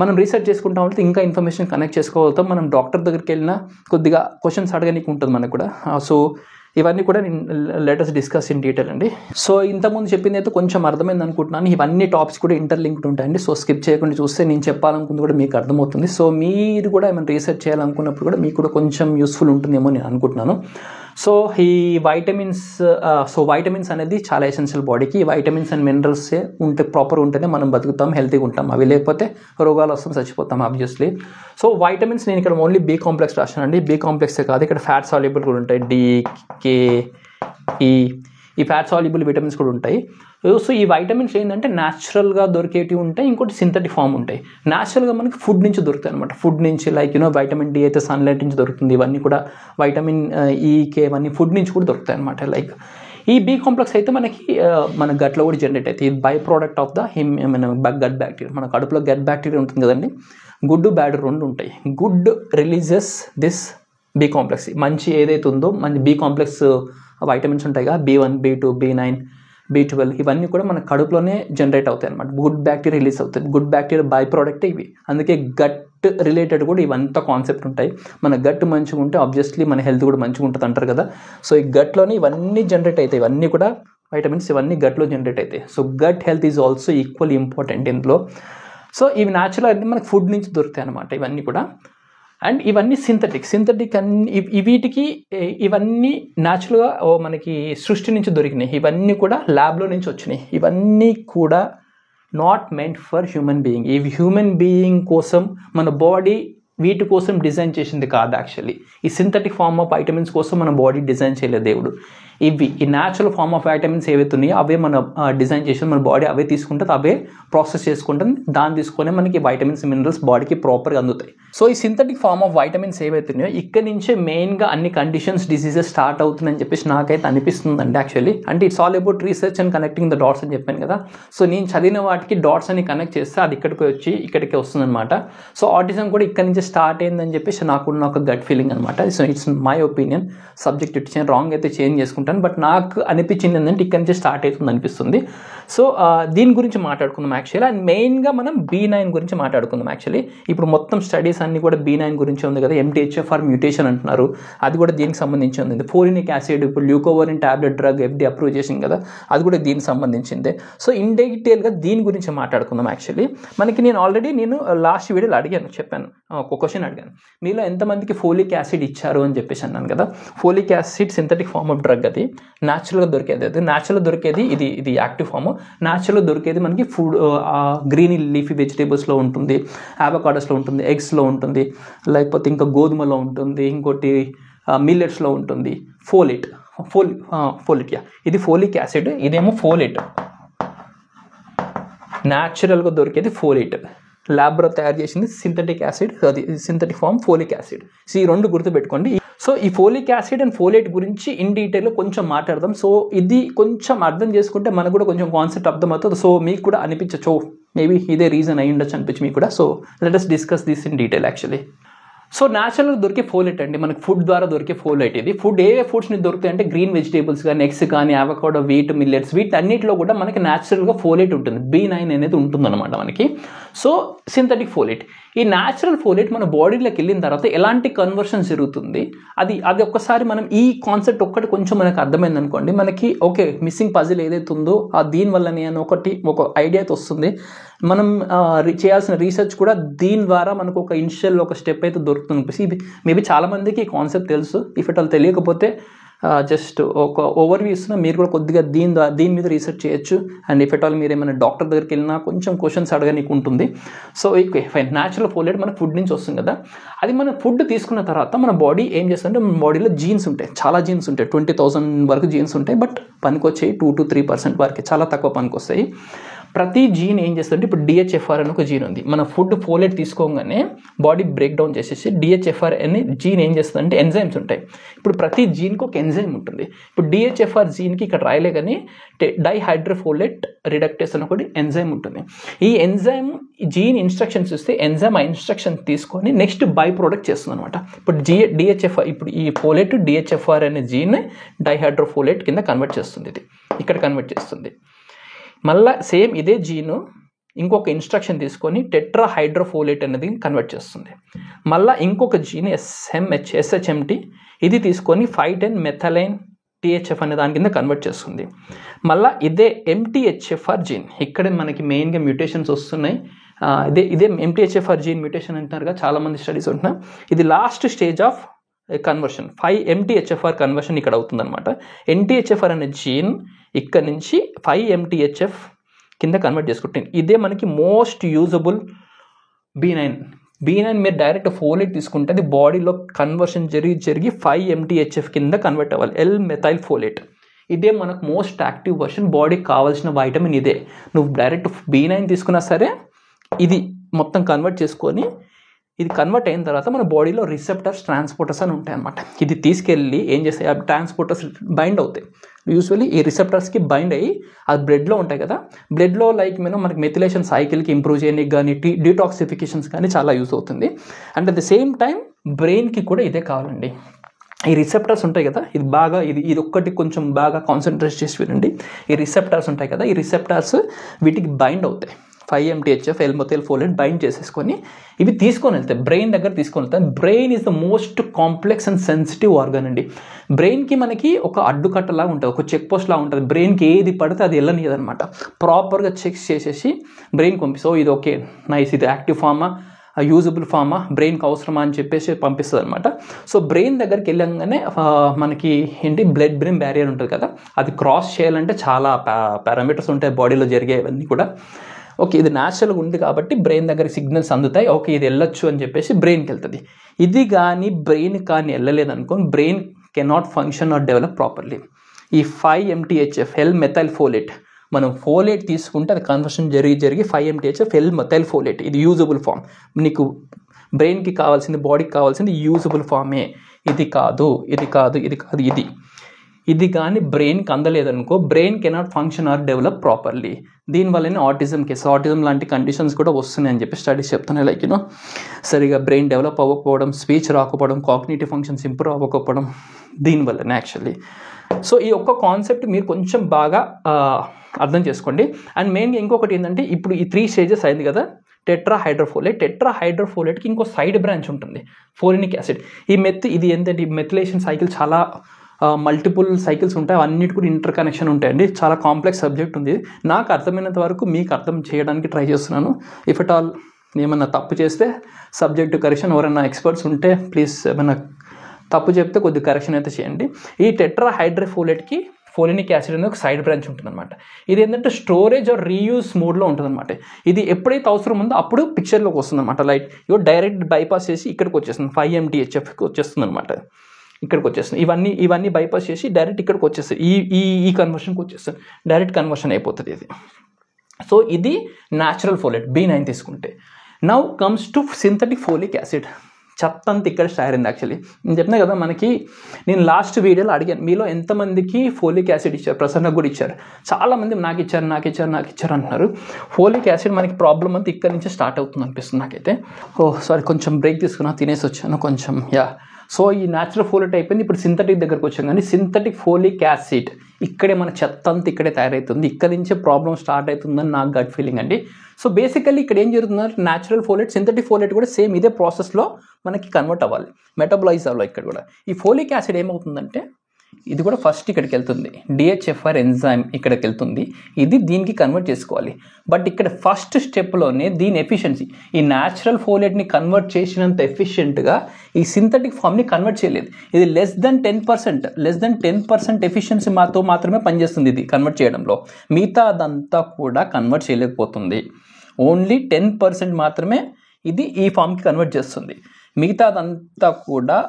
మనం రీసెర్చ్ చేసుకుంటా ఉంటే ఇంకా ఇన్ఫర్మేషన్ కనెక్ట్ చేసుకోగలుగుతాం. మనం డాక్టర్ దగ్గరికి వెళ్ళినా కొద్దిగా క్వశ్చన్స్ అడగడానికి ఉంటుంది మనకు కూడా. సో ఇవన్నీ కూడా నేను లెటర్స్ డిస్కస్ ఇన్ డీటెయిల్ అండి. సో ఇంతకుముందు చెప్పింది అయితే కొంచెం అర్థమైంది అనుకుంటున్నాను. ఇవన్నీ టాపిక్స్ కూడా ఇంటర్లింక్డ్ ఉంటాయండి. సో స్కిప్ చేయకుండా చూస్తే నేను చెప్పాలనుకుంది కూడా మీకు అర్థమవుతుంది. సో మీరు కూడా ఏమైనా రీసెర్చ్ చేయాలనుకున్నప్పుడు కూడా మీకు కూడా కొంచెం యూస్ఫుల్ ఉంటుందేమో నేను అనుకుంటున్నాను. సో ఈ వైటమిన్స్ అనేది చాలా ఎసెన్షియల్ బాడీకి. వైటమిన్స్ అండ్ మినరల్స్ ప్రాపర్ ఉంటేనే మనం బతుకుతాం, హెల్తీగా ఉంటాం. అవి లేకపోతే రోగాలు వస్తాం, చచ్చిపోతాం ఆబ్వియస్లీ. సో వైటమిన్స్ నేను ఇక్కడ ఓన్లీ B కాంప్లెక్స్ రాశానండి. B కాంప్లెక్సే కాదు, ఇక్కడ ఫ్యాట్ సాల్యుబుల్ కూడా ఉంటాయి, D, K, E, ఈ ఫ్యాట్ సాల్యుబుల్ విటమిన్స్ కూడా ఉంటాయి. సో ఈ వైటమిన్స్ ఏంటంటే న్యాచురల్గా దొరికేటివి ఉంటాయి, ఇంకోటి సింథటిక్ ఫామ్ ఉంటాయి. న్యాచురల్గా మనకి ఫుడ్ నుంచి దొరుకుతాయి అనమాట. ఫుడ్ నుంచి లైక్ వైటమిన్ D అయితే సన్లైట్ నుంచి దొరుకుతుంది. ఇవన్నీ కూడా వైటమిన్ E, K ఇవన్నీ ఫుడ్ నుంచి కూడా దొరుకుతాయి అనమాట. లైక్ ఈ B కాంప్లెక్స్ అయితే మనకి మన గట్లో కూడా జనరేట్ అవుతాయి. ఇది by product of the gut bacteria. మన కడుపులో గట్ బ్యాక్టీరియా ఉంటుంది కదండి, గుడ్ బ్యాడ్ రెండు ఉంటాయి. Good releases this B complex. మంచి ఏదైతే ఉందో మంచి B కాంప్లెక్స్ వైటమిన్స్ ఉంటాయి కదా, B1, B2, B9, B12 ఇవన్నీ కూడా మన కడుపులోనే జనరేట్ అవుతాయి అనమాట. గుడ్ బ్యాక్టీరియా రిలీజ్ అవుతుంది. గుడ్ బ్యాక్టీరియా బై ప్రోడక్టే ఇవి. అందుకే గట్ రిలేటెడ్ కూడా ఇవంతా కాన్సెప్ట్ ఉంటాయి. మన గట్ మంచిగా ఉంటే ఆబ్వియస్లీ మన హెల్త్ కూడా మంచిగా ఉంటుంది అంటారు కదా. సో ఈ గట్లోనే ఇవన్నీ జనరేట్ అవుతాయి. ఇవన్నీ కూడా వైటమిన్స్ ఇవన్నీ గట్లో జనరేట్ అవుతాయి. So gut health is also equal important ఇందులో. సో ఇవి న్యాచురల్ అన్నీ మనకు ఫుడ్ నుంచి దొరుకుతాయి అనమాట ఇవన్నీ కూడా. అండ్ ఇవన్నీ సింథటిక్ అన్ని వీటికి ఇవన్నీ న్యాచురల్గా మనకి సృష్టి నుంచి దొరికినాయి. ఇవన్నీ కూడా ల్యాబ్లో నుంచి వచ్చినాయి. ఇవన్నీ కూడా not meant for human being. ఈ హ్యూమన్ బీయింగ్ కోసం మన బాడీ వీటి కోసం డిజైన్ చేసింది కాదు యాక్చువల్లీ. ఈ సింథటిక్ ఫార్మ్ ఆఫ్ వైటమిన్స్ కోసం మన బాడీ డిజైన్ చేయలేదు దేవుడు. ఇవి ఈ న్యాచురల్ ఫార్మ్ ఆఫ్ వైటమిన్స్ ఏవైతే ఉన్నాయో అవే మన డిజైన్ చేసి మన బాడీ అవే తీసుకుంటుంది, అవే ప్రాసెస్ చేసుకుంటుంది. దాన్ని తీసుకొని మనకి వైటమిన్స్ మినరల్స్ బాడీకి ప్రాపర్గా అందుతాయి. సో ఈ సింథటిక్ ఫార్మ్ ఆఫ్ వైటమిన్స్ ఏవైతే ఉన్నాయో ఇక్కడ నుంచే మెయిన్గా అన్ని కండిషన్స్ డిసీజెస్ స్టార్ట్ అవుతున్నాయని చెప్పేసి నాకైతే అనిపిస్తుందండి యాక్చువల్లీ. అంటే it's all about research and connecting the dots అని చెప్పాను కదా. సో నేను చదివిన వాటికి డాట్స్ అని కనెక్ట్ చేస్తే అది ఇక్కడికి వస్తుందన్నమాట. సో ఆటిజం కూడా ఇక్కడ నుంచి స్టార్ట్ అయిందని చెప్పేసి నాకున్న ఒక గట్ ఫీలింగ్ అనమాట. So it's my opinion, subject it wrong అయితే చేంజ్ చేసుకుంటాను, బట్ నాకు అనిపించింది ఏంటంటే ఇక్కడ నుంచి స్టార్ట్ అవుతుంది అనిపిస్తుంది. సో దీని గురించి మాట్లాడుకుందాం యాక్చువల్లీ. అండ్ మెయిన్గా మనం B9 గురించి మాట్లాడుకుందాం యాక్చువల్లీ. ఇప్పుడు మొత్తం స్టడీస్ అన్ని కూడా B9 గురించి ఉంది కదా. MTHFR మ్యూటేషన్ అంటున్నారు, అది కూడా దీనికి సంబంధించి ఉంది. ఫోలినిక్ యాసిడ్ ఇప్పుడు ల్యూకోవరిన్ టాబ్లెట్ డ్రగ్ FDA అప్రూవ్ చేసింది కదా, అది కూడా దీనికి సంబంధించిందే. సో ఇన్ డీటెయిల్గా దీని గురించి మాట్లాడుకుందాం యాక్చువల్లీ. నేను ఆల్రెడీ లాస్ట్ వీడియోలో చెప్పాను, ఒక క్వశ్చన్ అడిగాను, మీలో ఎంతమందికి ఫోలిక్ యాసిడ్ ఇచ్చారు అని చెప్పేసి అన్నాను కదా. Folic acid synthetic form of drug, అది న్యాచురల్గా దొరికేది. అది న్యాచురల్గా దొరికేది, ఇది యాక్టివ్ ఫామ్. న్యాచురల్గా దొరికేది మనకి ఫుడ్ గ్రీన్ లీఫీ వెజిటేబుల్స్లో ఉంటుంది, అవకాడోస్లో ఉంటుంది, ఎగ్స్లో ఉంటుంది, లేకపోతే ఇంకా గోధుమలో ఉంటుంది, ఇంకోటి మిల్లెట్స్లో ఉంటుంది. ఫోలిట్ ఇది ఫోలిక్ యాసిడ్, ఇదేమో ఫోలేట్. న్యాచురల్గా దొరికేది ఫోలేట్, ల్యాబ్లో తయారు చేసింది సింథటిక్ యాసిడ్, అది synthetic form folic acid. So ఈ రెండు గుర్తుపెట్టుకోండి. సో ఈ ఫోలిక్ యాసిడ్ అండ్ ఫోలేట్ గురించి ఇన్ డీటెయిల్లో కొంచెం మాట్లాడదాం. సో ఇది కొంచెం అర్థం చేసుకుంటే మనకు కూడా కొంచెం కాన్సెప్ట్ అర్థమవుతుంది. సో మీకు కూడా అనిపించచ్చు మేబీ ఇదే రీజన్ అయి ఉండొచ్చు అనిపించి మీకు కూడా. So let us discuss this in detail actually. So న్యాచురల్గా దొరికే ఫోలేట్ అండి, మనకి ఫుడ్ ద్వారా దొరికే ఫోలేట్. ఇది ఫుడ్ ఏ ఫుడ్స్ని దొరుకుతాయి అంటే గ్రీన్ వెజిటేబుల్స్ కానీ, ఎగ్స్ కానీ, అవకాడో, వీట్, మిల్లెట్స్, వీటన్నిటిలో కూడా మనకి న్యాచురల్గా ఫోలేట్ ఉంటుంది. B9 అనేది ఉంటుందన్నమాట మనకి. సో సింథటిక్ ఫోలేట్, ఈ న్యాచురల్ ఫోలేట్ మన బాడీలోకి వెళ్ళిన తర్వాత ఎలాంటి కన్వర్షన్ జరుగుతుంది, అది ఒక్కసారి మనం ఈ కాన్సెప్ట్ ఒక్కటి కొంచెం మనకు అర్థమైంది అనుకోండి, మనకి ఓకే మిస్సింగ్ పజిల్ ఏదైతే ఉందో దీనివల్లనే అని ఒక ఐడియా అయితే వస్తుంది. మనం చేయాల్సిన రీసెర్చ్ కూడా దీని ద్వారా మనకు ఒక ఇనిషియల్ ఒక స్టెప్ అయితే దొరుకుతుంది. ఇది మేబీ చాలామందికి ఈ కాన్సెప్ట్ తెలుసు. ఇఫ్ ఇట్ ఆల్ తెలియకపోతే జస్ట్ ఒక ఓవర్వ్యూ ఇస్తున్నా, మీరు కూడా కొద్దిగా దీని మీద రీసెర్చ్ చేయొచ్చు. అండ్ ఇఫ్ ఎట్ ఆల్ మీరు ఏమైనా డాక్టర్ దగ్గరికి వెళ్ళినా కొంచెం క్వశ్చన్స్ అడగడానికి ఉంటుంది. సో ఫైన్, న్యాచురల్ ఫోలేట్ మన ఫుడ్ నుంచి వస్తుంది కదా. అది మన ఫుడ్ తీసుకున్న తర్వాత మన బాడీ ఏం చేస్తుందంటే, మన బాడీలో జీన్స్ ఉంటాయి, చాలా జీన్స్ ఉంటాయి, 20,000 వరకు జీన్స్ ఉంటాయి. బట్ పనికొచ్చాయి 2 to 3% వరకు, చాలా తక్కువ పనికొస్తాయి. ప్రతి జీన్ ఏం చేస్తుంటే, ఇప్పుడు DHFR అని ఒక జీన్ ఉంది. మన ఫుడ్ ఫోలేట్ తీసుకోగానే బాడీ బ్రేక్ డౌన్ చేసేసి DHFR అనే జీన్ ఏం చేస్తుందంటే, ఎంజైమ్స్ ఉంటాయి. ఇప్పుడు ప్రతి జీన్కి ఒక ఎంజైమ్ ఉంటుంది. ఇప్పుడు DHFR జీన్కి ఇక్కడ రాయలే కానీ డైహైడ్రోఫోలేట్ రిడక్టేస్ అని ఒకటి ఎంజైమ్ ఉంటుంది. ఈ ఎంజైమ్ జీన్ ఇన్స్ట్రక్షన్స్ ఇస్తే ఎంజైమ్ ఆ ఇన్స్ట్రక్షన్ తీసుకొని నెక్స్ట్ బై ప్రోడక్ట్ చేస్తుంది అనమాట. ఇప్పుడు DHFR, ఇప్పుడు ఈ ఫోలేట్ DHFR అనే జీన్ డైహైడ్రోఫోలేట్ కింద కన్వర్ట్ చేస్తుంది. ఇది ఇక్కడ కన్వర్ట్ చేస్తుంది. మళ్ళీ సేమ్ ఇదే జీను ఇంకొక ఇన్స్ట్రక్షన్ తీసుకొని టెట్రాహైడ్రోఫోలేట్ అనేది కన్వర్ట్ చేస్తుంది. మళ్ళీ ఇంకొక జీన్ SHMT ఇది తీసుకొని 5,10 మెథలైన్ THF అనే దాని కింద కన్వర్ట్ చేస్తుంది. మళ్ళీ ఇదే MTHFR జీన్, ఇక్కడ మనకి మెయిన్గా మ్యూటేషన్స్ వస్తున్నాయి. ఇదే MTHFR జీన్ మ్యూటేషన్ అంటున్నారుగా చాలామంది స్టడీస్ ఉంటున్నాయి. ఇది last stage of conversion, 5-MTHFR conversion ఇక్కడ అవుతుందన్నమాట. NTHFR అనే జీన్ ఇక్కడ నుంచి 5-MTHF కింద కన్వర్ట్ చేసుకుంటుంది. ఇదే మనకి మోస్ట్ యూజబుల్ B9. మీరు డైరెక్ట్ ఫోలేట్ తీసుకుంటే అది బాడీలో కన్వర్షన్ జరిగి 5-MTHF కింద కన్వర్ట్ అవ్వాలి, L-మెథైల్ ఫోలేట్. ఇదే మనకు మోస్ట్ యాక్టివ్ వర్షన్, బాడీకి కావాల్సిన వైటమిన్ ఇదే. నువ్వు డైరెక్ట్ B9 తీసుకున్నా సరే ఇది మొత్తం కన్వర్ట్ చేసుకొని, ఇది కన్వర్ట్ అయిన తర్వాత మన బాడీలో రిసెప్టర్స్, ట్రాన్స్పోర్టర్స్ అని ఉంటాయి అన్నమాట. ఇది తీసుకెళ్ళి ఏం చేస్తాయి, ఆ ట్రాన్స్పోర్టర్స్ బైండ్ అవుతాయి. యూజువల్లీ ఈ రిసెప్టర్స్కి బైండ్ అయ్యి అది బ్లడ్లో ఉంటాయి కదా, బ్లడ్లో లైక్ మనకి మెథిలేషన్ సైకిల్కి ఇంప్రూవ్ చేయడానికి కానీ, డీటాక్సిఫికేషన్స్ కానీ చాలా యూజ్ అవుతుంది. And at the same time బ్రెయిన్కి కూడా ఇదే కావాలండి. ఈ రిసెప్టర్స్ ఉంటాయి కదా, ఇది ఒక్కటి కొంచెం బాగా కాన్సన్ట్రేట్ చేసి వినండి. ఈ రిసెప్టర్స్ ఉంటాయి కదా, ఈ రిసెప్టర్స్ వీటికి బైండ్ అవుతాయి. 5-MTHF, L-మెథైల్ ఫోలేట్ బైండ్ చేసేసుకొని ఇవి తీసుకొని వెళ్తాయి, బ్రెయిన్ దగ్గర తీసుకొని వెళ్తాయి. Brain is the most complex and sensitive organ అండి. బ్రెయిన్కి మనకి ఒక అడ్డుకట్టలాగా ఉంటుంది, ఒక చెక్ పోస్ట్ లాగా ఉంటుంది. బ్రెయిన్కి ఏది పడితే అది వెళ్ళనియదనమాట. ప్రాపర్గా చెక్స్ చేసేసి బ్రెయిన్కి పంపిస్తాం. ఇది ఓకే నైస్, ఇది యాక్టివ్ ఫామా, యూజబుల్ ఫామా, బ్రెయిన్కి అవసరమా అని చెప్పేసి పంపిస్తుంది అనమాట. సో బ్రెయిన్ దగ్గరికి వెళ్ళంగానే మనకి బ్లడ్ బ్రెయిన్ బ్యారియర్ ఉంటుంది కదా, అది క్రాస్ చేయాలంటే చాలా పారామీటర్స్ ఉంటాయి బాడీలో జరిగేవన్నీ కూడా. ఓకే ఇది న్యాచురల్గా ఉంది కాబట్టి బ్రెయిన్ దగ్గర సిగ్నల్స్ అందుతాయి, ఓకే ఇది వెళ్ళొచ్చు అని చెప్పేసి బ్రెయిన్కి వెళ్తుంది. ఇది కానీ బ్రెయిన్ కానీ వెళ్ళలేదనుకో brain cannot function or develop properly. ఈ 5-MTHF L-మెథైల్ఫోలేట్ మనం ఫోలేట్ తీసుకుంటే అది కన్వర్షన్ జరిగి 5-MTHF L-మెథైల్ఫోలేట్ ఇది యూజబుల్ ఫామ్. నీకు బ్రెయిన్కి కావాల్సింది బాడీకి కావాల్సింది యూజబుల్ ఫామే. ఇది కాదు ఇది కాదు ఇది కాదు ఇది కానీ బ్రెయిన్కి అందలేదనుకో brain cannot function or develop properly. దీనివల్లనే ఆటిజం లాంటి కండిషన్స్ కూడా వస్తున్నాయి అని చెప్పి స్టడీస్ చెప్తున్నాయి. లైక్ సరిగా బ్రెయిన్ డెవలప్ అవ్వకపోవడం, స్పీచ్ రాకపోవడం, కాగ్నిటివ్ ఫంక్షన్స్ ఇంప్రూవ్ అవ్వకపోవడం దీనివల్లనే యాక్చువల్లీ. సో ఈ ఒక్క కాన్సెప్ట్ మీరు కొంచెం బాగా అర్థం చేసుకోండి. అండ్ మెయిన్గా ఇంకొకటి ఏంటంటే ఇప్పుడు ఈ 3 స్టేజెస్ అయింది కదా, టెట్రాహైడ్రోఫోలేట్కి ఇంకో సైడ్ బ్రాంచ్ ఉంటుంది ఫోలినిక్ యాసిడ్. ఇది ఏంటంటే ఈ మెథిలేషన్ సైకిల్ చాలా మల్టిపుల్ సైకిల్స్ ఉంటాయి, అన్నిటి కూడా ఇంటర్ కనెక్షన్ ఉంటాయండి. చాలా కాంప్లెక్స్ సబ్జెక్ట్ ఉంది. నాకు అర్థమైనంత వరకు మీకు అర్థం చేయడానికి ట్రై చేస్తున్నాను. ఇఫ్ ఎట్ ఆల్ ఏమన్నా తప్పు చేస్తే సబ్జెక్టు కరెక్షన్, ఎవరైనా ఎక్స్పర్ట్స్ ఉంటే ప్లీజ్ ఏమైనా తప్పు చెప్తే కొద్దిగా కరెక్షన్ అయితే చేయండి. ఈ టెట్రాహైడ్రోఫోలేట్కి ఫోలినిక్ యాసిడ్ అనేది ఒక సైడ్ బ్రాంచ్ ఉంటుందన్నమాట. ఇది ఏంటంటే స్టోరేజ్ ఆర్ రీయూస్ మోడ్లో ఉంటుందన్నమాట. ఇది ఎప్పుడైతే అవసరం ఉందో అప్పుడు పిక్చర్లోకి వస్తుందన్నమాట. లైక్ డైరెక్ట్ బైపాస్ చేసి ఇక్కడికి వచ్చేస్తుంది, 5-MTHFకి వచ్చేస్తుంది అనమాట. ఇక్కడికి వచ్చేస్తుంది. ఇవన్నీ బైపాస్ చేసి డైరెక్ట్ ఇక్కడికి వచ్చేస్తుంది, ఈ కన్వర్షన్కి వచ్చేస్తుంది, డైరెక్ట్ కన్వర్షన్ అయిపోతుంది ఇది. సో ఇది న్యాచురల్ ఫోలేట్ B9 తీసుకుంటే. Now comes to synthetic folic acid. చెత్తంతా ఇక్కడ తయారైంది యాక్చువల్లీ. నేను చెప్పినా కదా నేను లాస్ట్ వీడియోలో అడిగాను మీలో ఎంతమందికి ఫోలిక్ యాసిడ్ ఇచ్చారు, ప్రసన్నకు కూడా ఇచ్చారు. చాలామంది నాకు ఇచ్చారు అంటున్నారు. ఫోలిక్ యాసిడ్ మనకి ప్రాబ్లం అంతా ఇక్కడ నుంచి స్టార్ట్ అవుతుంది అనిపిస్తుంది నాకైతే. సారీ కొంచెం బ్రేక్ తీసుకున్నా, తినేసి వచ్చాను కొంచెం. సో ఈ న్యాచురల్ ఫోలేట్ అయిపోయింది, ఇప్పుడు సింథటిక్ దగ్గరకు వచ్చాం. కానీ సింథటిక్ ఫోలిక్ యాసిడ్ ఇక్కడే మన చెత్త అంతా ఇక్కడే తయారవుతుంది, ఇక్కడ నుంచే ప్రాబ్లం స్టార్ట్ అవుతుందని నాకు గట్ ఫీలింగ్ అండి. సో బేసికల్లీ ఇక్కడ ఏం జరుగుతుందంటే న్యాచురల్ ఫోలేట్, సింథటిక్ ఫోలేట్ కూడా సేమ్ ఇదే ప్రాసెస్లో మనకి కన్వర్ట్ అవ్వాలి, మెటబలైజ్ అవ్వాలి. ఇక్కడ కూడా ఈ ఫోలిక్ యాసిడ్ ఏమవుతుందంటే ఇది కూడా ఫస్ట్ ఇక్కడికి వెళ్తుంది, DHFR ఎంజైమ్ ఇక్కడికి వెళ్తుంది, ఇది దీనికి కన్వర్ట్ చేసుకోవాలి. బట్ ఇక్కడ ఫస్ట్ స్టెప్లోనే దీని ఎఫిషియన్సీ, ఈ న్యాచురల్ ఫోలేట్ని కన్వర్ట్ చేసినంత ఎఫిషియెంట్గా ఈ సింథటిక్ ఫామ్ని కన్వర్ట్ చేయలేదు. ఇది లెస్ దెన్ 10% ఎఫిషియన్సీ మాత్రమే పనిచేస్తుంది ఇది కన్వర్ట్ చేయడంలో. మిగతా అదంతా కూడా కన్వర్ట్ చేయలేకపోతుంది. ఓన్లీ 10% మాత్రమే ఇది ఈ ఫామ్కి కన్వర్ట్ చేస్తుంది. మిగతా అదంతా కూడా